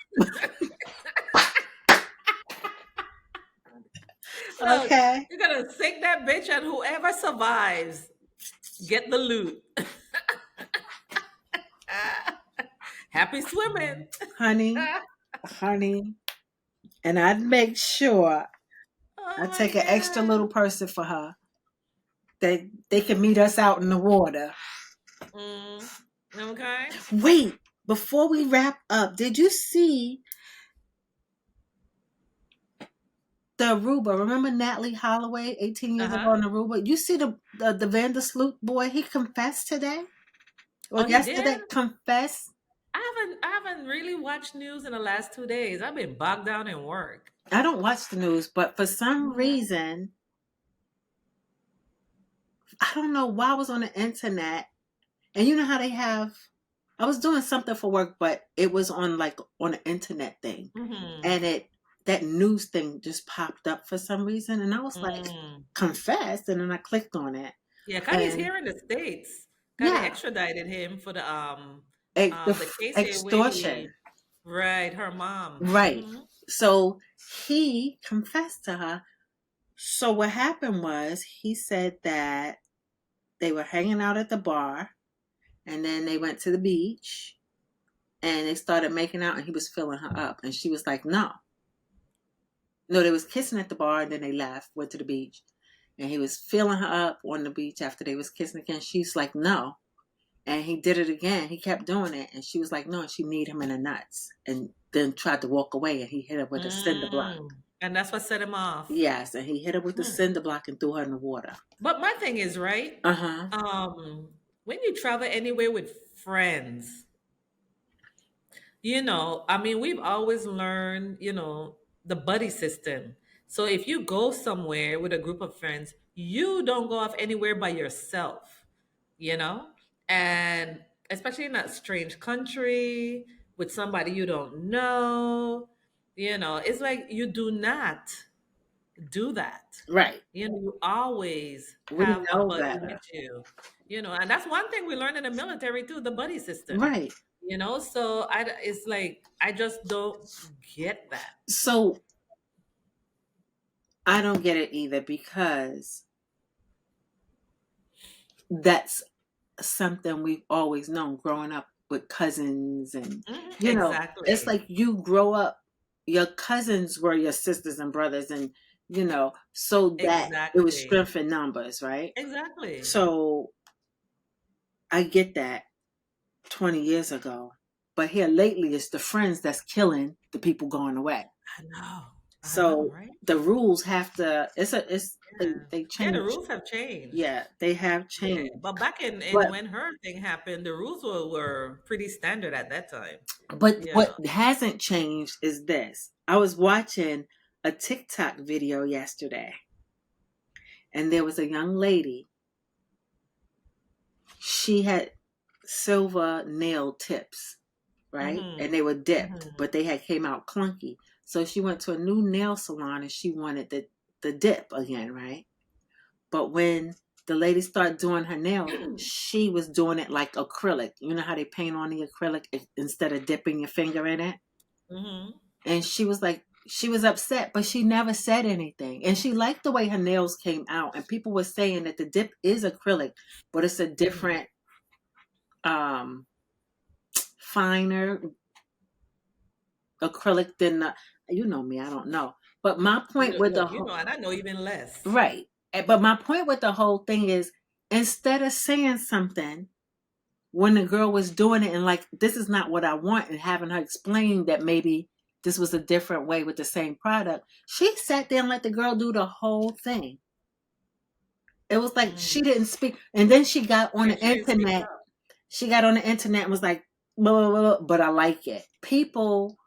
Look, Okay, you're gonna sink that bitch, and whoever survives get the loot. Happy swimming. honey, honey, and I'd make sure Oh I my take an extra god. little person for her. They can meet us out in the water. Mm, okay. Wait, before we wrap up, did you see the Aruba? Remember Natalie Holloway, 18 Uh years huh. ago in Aruba? You see the Vandersloot boy? He confessed today or Oh, he did. yesterday. Confessed. I haven't really watched news in the last 2 days. I've been bogged down in work. I don't watch the news, but for some Mhm. reason, I don't know why I was on the internet, and you know how they have. I was doing something for work, but it was on like on an internet thing, Mhm. and it that news thing just popped up for some reason, and I was like, Mm. confessed, and then I clicked on it, Yeah, Cuddy's and here in the States. Cuddy yeah, extradited him for the case here where extortion, he right, her mom. right? Mhm. So he confessed to her. So what happened was he said that they were hanging out at the bar, and then they went to the beach, and they started making out, and he was filling her up, and she was like, no. No, they was kissing at the bar, and then they left, went to the beach, and he was filling her up on the beach after they was kissing again. She's like, no. And he did it again. He kept doing it, and she was like, no, and she kneed him in the nuts, and then tried to walk away, and he hit her with a cinder block. Mm. And that's what set him off. Yes, and he hit her with the Hmm. cinder block and threw her in the water. But my thing is, right? Uh-huh. When you travel anywhere with friends, I mean, we've always learned, the buddy system. So if you go somewhere with a group of friends, you don't go off anywhere by yourself, you know? And especially in a strange country with somebody you don't know, it's like you do not do that. Right. You always We have a know buddy with better. you, and that's one thing we learned in the military too, the buddy system. Right. So it's like I just don't get that. So I don't get it either because that's something we've always known growing up with cousins and it's Exactly. like you grow up, your cousins were your sisters and brothers, and so that it was Exactly. strength in numbers, right? Exactly. So I get that 20 years ago, but here lately it's the friends that's killing the people going away. I know. I know, So right? the rules have to it's Yeah. they Yeah, the change. rules have changed. Yeah, they have Yeah. changed. But back in But when her thing happened, the rules were pretty standard at that time. what Yeah. hasn't changed is this. I was watching a TikTok video yesterday, and there was a young lady. She had silver nail tips, right? And Mm-hmm. they were dipped, Mm-hmm. but they had came out clunky. So she went to a new nail salon and she wanted the dip again, right? But when the lady started doing her nails, she was doing it like acrylic. You know how they paint on the acrylic instead of dipping your finger in it? Mm-hmm. And she was like, she was upset, but she never said anything. And she liked the way her nails came out. And people were saying that the dip is acrylic, but it's a Mm-hmm. different, um, finer acrylic than you know me, I don't know. But my point with the Look, whole and I know even less. right. But my point with the whole thing is instead of saying something when the girl was doing it and like this is not what I want and having her explain that maybe this was a different way with the same product, she sat there and let the girl do the whole thing. It was like Mm. she didn't speak, and then she got on Yeah, the she didn't speak internet. up. She got on the internet and was like, blah, blah, blah, but I like it. People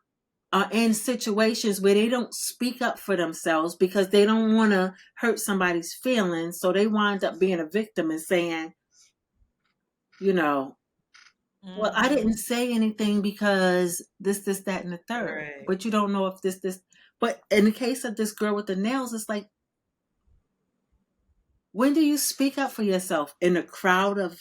are in situations where they don't speak up for themselves because they don't want to hurt somebody's feelings. So they wind up being a victim and saying, you know, well, I didn't Mm-hmm. say anything because this, that, and the third. Right. But you don't know if this. But in the case of this girl with the nails, it's like, when do you speak up for yourself in a crowd of,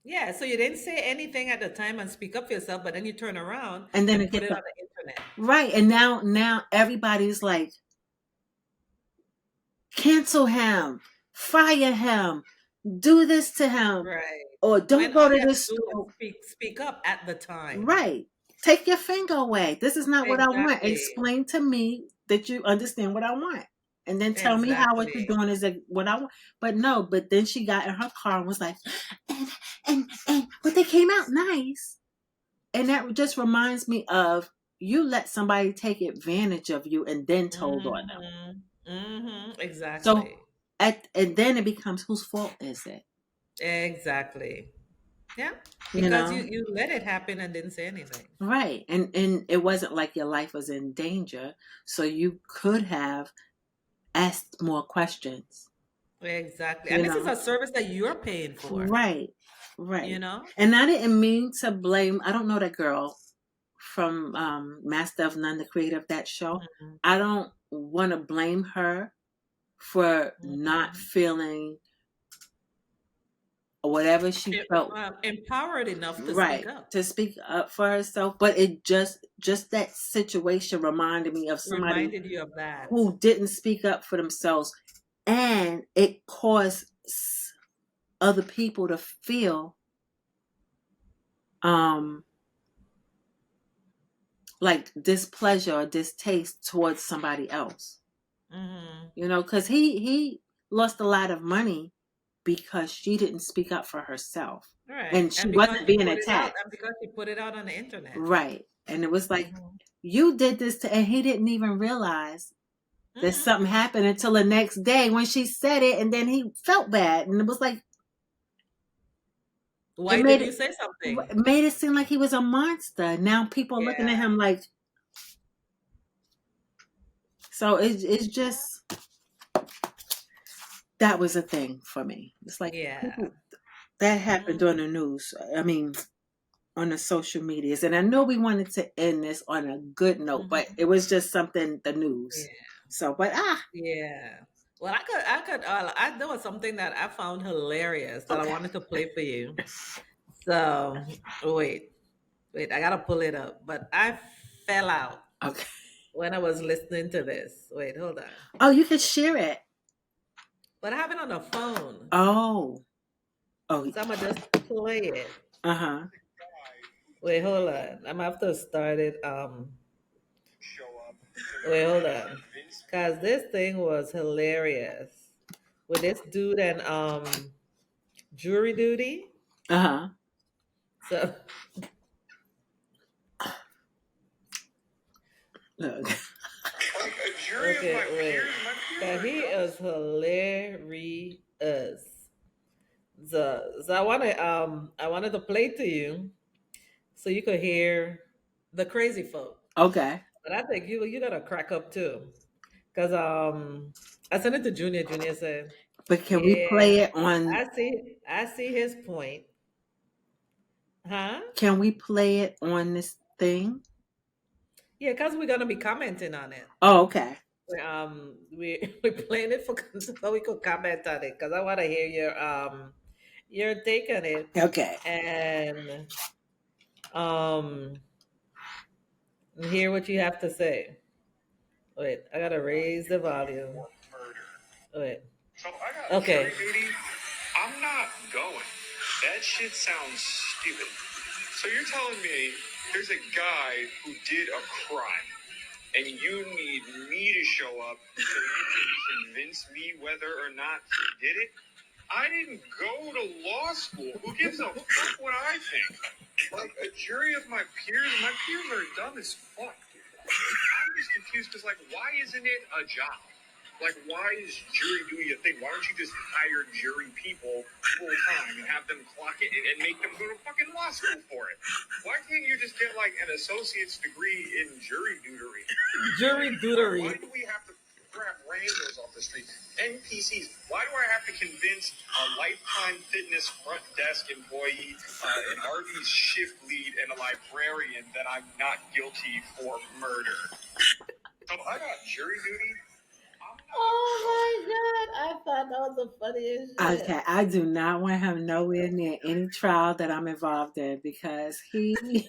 Yeah, so you didn't say anything at the time and speak up for yourself, but then you turn around and then and it put gets it on up. the internet. Right. And now everybody's like, cancel him, fire him, do this to him, Right. or When don't all go you to have to this do is store. speak up at the time. Right. Take your finger away. This is not what I want. Exactly. Explain to me that you understand what I want. And then tell me how what you're Exactly. doing is what I want. But no, but then she got in her car and was like, but they came out nice. And that just reminds me of you let somebody take advantage of you and then told on them. Mm-hmm. Mm-hmm. So Exactly. and then it becomes whose fault is it? Exactly. Yeah, You because know, you let it happen and didn't say anything. right? And it wasn't like your life was in danger, so you could have asked more questions. Exactly. You And this is know, a service that you're paying for, right, you right. know? And I didn't mean to blame. I don't know that girl from Master of None, the creator of that show. Mhm, I don't want to blame her for not mhm. feeling whatever she felt Empowered enough to speak right up. to speak up for herself. But it just that situation reminded me of somebody Reminded you of that. who didn't speak up for themselves, and it caused other people to feel um like displeasure or distaste towards somebody else. Hmm. You know, because he lost a lot of money because she didn't speak up for herself, Right. and she And because wasn't you being put it out, attacked. and because you put it out on the internet. Right. And it was like, Hmm. you did this to, and he didn't even realize that Hmm. something happened until the next day when she said it, and then he felt bad, and it was like it Why made didn't you it say something? made it seem like he was a monster. Now people are looking at Yeah. him like, so it's just that was a thing for me. It's like Yeah. people that happened Hmm. during the news. I mean, on the social medias. And I know we wanted to end this on a good note, but Hmm. it was just something the news. Yeah. So, but Yeah. Well, there was something that I found hilarious that I okay, wanted to play for you. So, wait, wait, I gotta pull it up. But I fell out okay. when I was listening to this. Wait, hold on. Oh, you can share it. But I have it on the phone. Oh, oh, So I'm gonna just play it. uh huh. Wait, hold on. I'm gonna have to start it. Wait, hold on. Cause this thing was hilarious. With this dude and jury duty. Uh huh. So Look. Like a jury of okay, my wait. peers, my peers Cause are he dumb. is hilarious. So I wanted to play to you so you could hear the crazy folk. Okay. But I think you gotta crack up too. Cause I sent it to Junior. Junior said, But can we play yeah, it on? I see his point. Huh? Can we play it on this thing? Yeah, because we're gonna be commenting on it. Oh, okay. We're playing it for so we could comment on it because I want to hear your take on it Okay. and um hear what you have to say. Wait, I gotta raise the volume. For murder. Wait, So I got jury okay. duty. I'm not going. That shit sounds stupid. So you're telling me there's a guy who did a crime, and you need me to show up so you can convince me whether or not he did it? I didn't go to law school. Who gives a fuck what I think? Like a jury of my peers are dumb as fuck. I'm just confused because, like, why isn't it a job? Like, why is jury duty a thing? Why don't you just hire jury people full time and have them clock it and make them go to fucking law school for it? Why can't you just get like an associate's degree in jury duty? Jury Why dudery. do we have to grab randos off the street? NPCs. Why do I have to convince a lifetime fitness front desk employee, an Arby's shift lead, and a librarian that I'm not guilty for murder? So I got jury duty. I'm not Oh my god, I thought that was the funniest Okay. shit. I do not want him nowhere near any trial that I'm involved in because he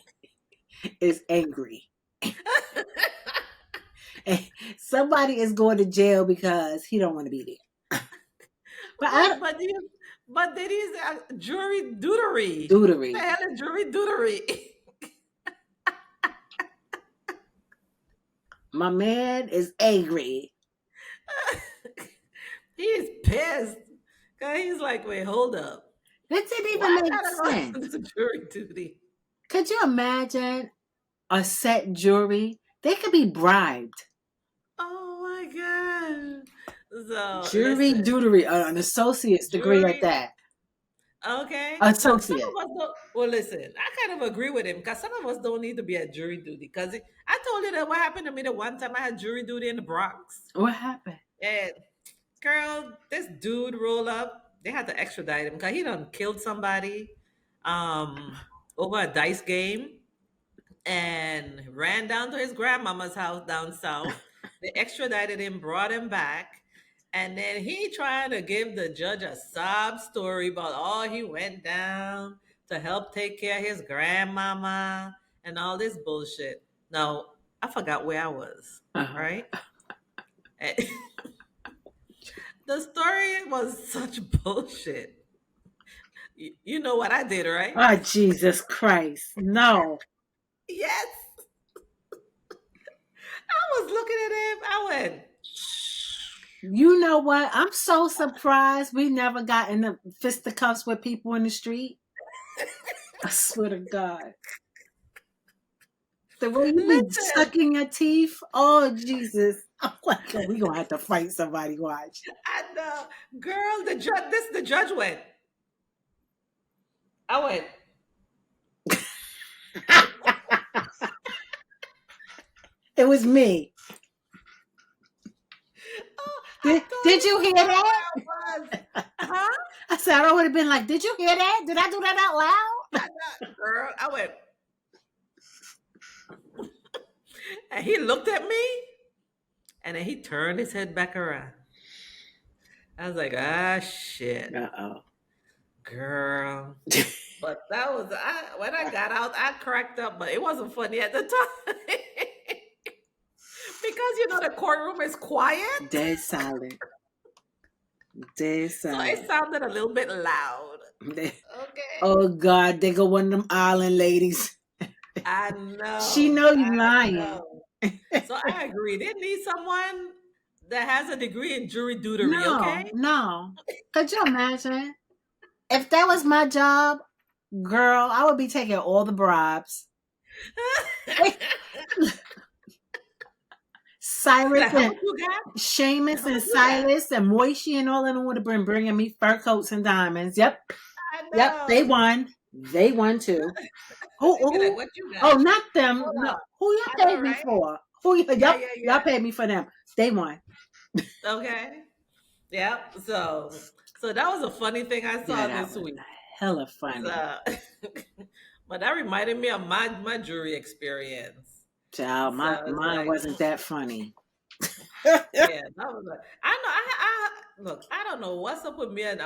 is angry. Somebody is going to jail because he don't want to be there. But I Wait, don't but it is jury dudery. The deutery. hell is jury dudery? My man is angry. He's pissed. Cause he's like, wait, hold up. That didn't Why even I make gotta go sense. to jury duty? Could you imagine a set jury? They could be bribed. Oh my god. So Jury listen, deutery, an associate's degree at jury that. Okay. Look, some Associate. of us don't. Well, listen, I kind of agree with him because some of us don't need to be at jury duty. Because I told you that what happened to me the one time I had jury duty in the Bronx. What happened? And girl, this dude rolled up. They had to extradite him because he done killed somebody over a dice game and ran down to his grandmama's house down south. They extradited him, brought him back, and then he trying to give the judge a sob story about all he went down to help take care of his grandmama and all this bullshit. Now, I forgot where I was, Uh-huh. right? And the story was such bullshit. You know what I did, right? Oh, Jesus Christ. No. Yes. I was looking at him. I went, You know what? I'm so surprised we never got in the fisticuffs with people in the street. I swear to God. The way you be listen, sucking your teeth. Oh, Jesus. I'm like, we going to have to fight somebody. Watch. and girl, the judge went. I went, It was me. oh, I told Did you you hear forgot that? where I was. Huh? I said, I would have been like, did you hear that? Did I do that out loud? Girl, I went, and he looked at me, and then he turned his head back around. I was like, ah, shit, Uh-oh. girl. But that was when I got out, I cracked up, but it wasn't funny at the time. Because the courtroom is quiet. Dead silent. Dead So it silent. sounded a little bit loud. Okay. Oh, God. They go one of them island ladies. I know. She know you I lying. know. So I agree. They need someone that has a degree in jury duty, okay? No. Could you imagine? If that was my job, girl, I would be taking all the bribes. Cyrus Like, how and much you got? Seamus How and much you got? Silas and Moishi and all of them would have been bringing me fur coats and diamonds. Yep. I Yep. They know. won. They won too. Who? They'd be like, Who? what you Oh, got? not them. Hold No. on. Who y'all I know, paid me right? for? Who? Yeah, Yep. yeah, Y'all yeah. paid me for them. They won. Okay. Yep. So that was a funny thing I Yeah, saw that this was week. hella funny. So, but that reminded me of my jury experience. Child, So it's mine like, wasn't that funny. yeah, that was like, I know. Look. I don't know what's up with me and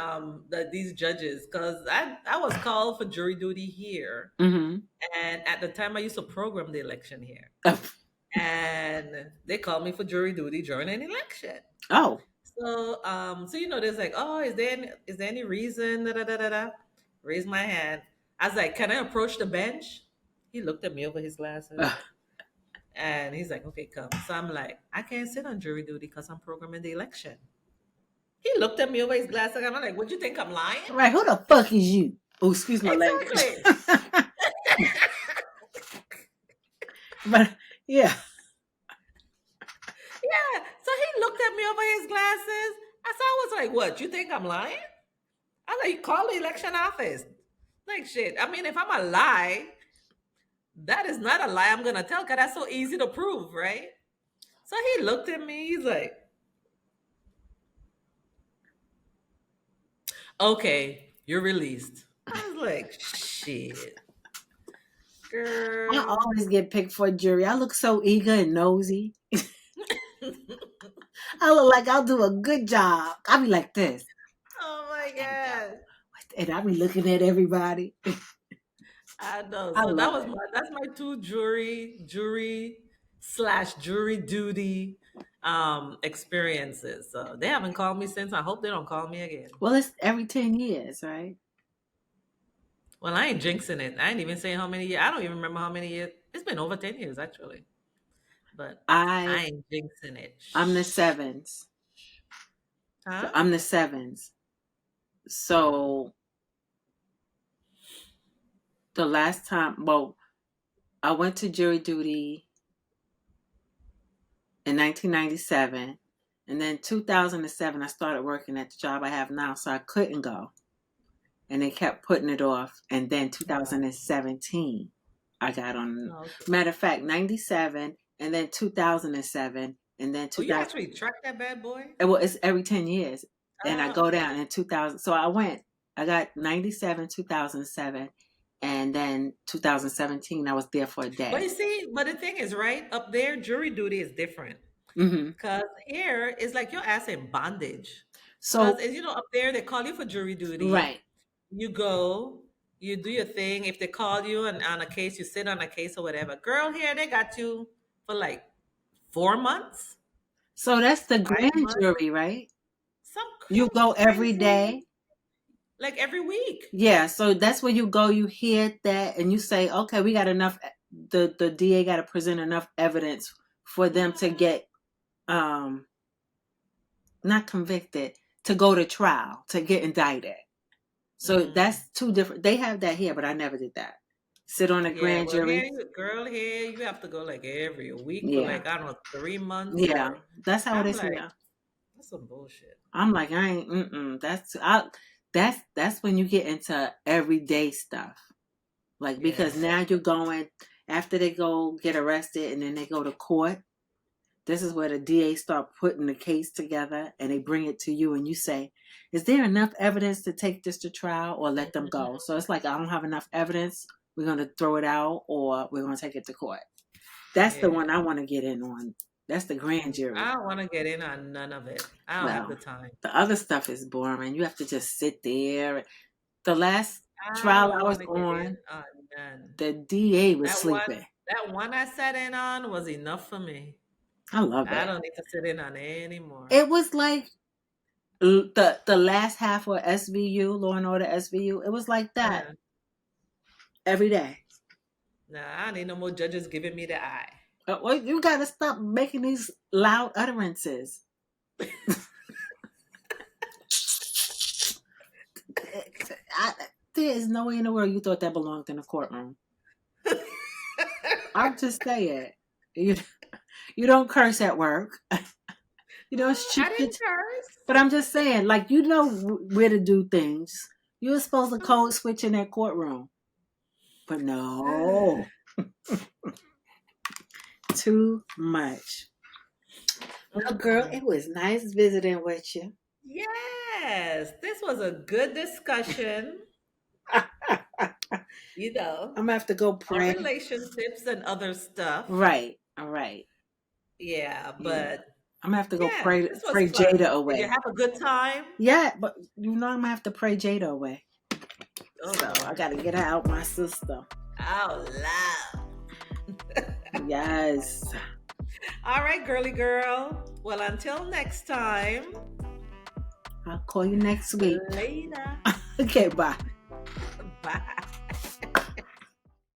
these judges because I was called for jury duty here, Mm-hmm. and at the time I used to program the election here, and they called me for jury duty during an election. Oh. So there's like, oh, is there any reason? Da, da, da, da, da. Raise my hand. I was like, can I approach the bench? He looked at me over his glasses. And he's like, okay, come. So I'm like, I can't sit on jury duty because I'm programming the election. He looked at me over his glasses. I'm like, what you think I'm lying? Right, who the fuck is you? Oh, excuse my language. Exactly. But yeah. Yeah. So he looked at me over his glasses. I was like, what? You think I'm lying? I'm like, call the election office. Like, shit. I mean, if I'm a lie, that is not a lie I'm going to tell because that's so easy to prove, right? So he looked at me. He's like, okay, you're released. I was like, shit. Girl. I always get picked for a jury. I look so eager and nosy. I look like I'll do a good job. I'll be like this. Oh my God. And I'll be looking at everybody. I know. I So love it. that's my two jury/jury duty experiences. So they haven't called me since. I hope they don't call me again. Well, it's every 10 years, right? Well, I ain't jinxing it. I ain't even saying how many years. I don't even remember how many years. It's been over 10 years actually. But I ain't jinxing it. I'm the sevens. Huh? So I'm the sevens. So the last time, well, I went to jury duty in 1997. And then 2007, I started working at the job I have now, so I couldn't go. and they kept putting it off. And then 2017, I got on. Oh, okay. Matter of fact, 97, and then 2007, and then Oh, you 2000. actually tracked that bad boy? Well, it's every 10 years. And I Oh, go okay. down in 2000. So I got 97, 2007, and then 2017, I was there for a But you day. see, but the thing is, right up there, jury duty is different. Hmm. Because here it's like your ass in bondage. Because So, as you know, up there they call you for jury duty. right. You go, you do your thing. If they call you and on a case, you sit on a case or whatever. Girl, here they got you for like 4 months, So that's the 5 months, grand jury, right? You some go every crazy, day. like every week. Yeah, so that's where you go, you hear that, and you say, okay, we got enough. The DA got to present enough evidence for them to Mhm, get not convicted, to go to trial, to get indicted. So mhm. that's two different. They have that here, but I never did that. Sit on a Yeah, grand well, here, jury. girl, here you have to go like every week for Yeah, like I don't know 3 months yeah, or. that's how it I'm is like, here. that's some bullshit. I'm like, I ain't. That's when you get into everyday stuff. Like, because Yeah. now you're going after they go get arrested and then they go to court. This is where the DA start putting the case together and they bring it to you and you say, is there enough evidence to take this to trial or let them Mhm. go? So it's like, I don't have enough evidence. We're going to throw it out or we're going to take it to court. That's the one Yeah. I want to get in on. That's the grand I jury. don't want to get in on none of it. I don't have the Well, time. the other stuff is boring. You have to just sit there. The last I trial don't I was want to get in on, on none. the DA was That one, sleeping. that one I sat in on was enough for me. I love I it. don't need to sit in on it anymore. It was like the last half of SVU, Law and Order SVU. It was like that Uh, every day. nah, I don't need no more judges giving me the eye. Well, you got to stop making these loud utterances. I, there is no way in the world you thought that belonged in a courtroom. I'm just saying. You, you don't curse at work. You don't shoot I your. didn't curse. But I'm just saying, like, you know where to do things. You were supposed to code switch in that courtroom. But no, too much. Well, girl, Mm-mm. it was nice visiting with you. Yes, this was a good discussion, you know, I'm gonna have to go on pray. relationships and other stuff. Right. All right. Yeah, Yeah. but I'm gonna have to go yeah, pray this was pray fun. Jada Did you away. have a good time? Yeah, but you know I'm gonna have to pray Jada away. Oh So I Lord. gotta get her out my system. Out loud. Yes. All right, girly girl. Well, until next time, I'll call you next week. later. Okay, bye. Bye.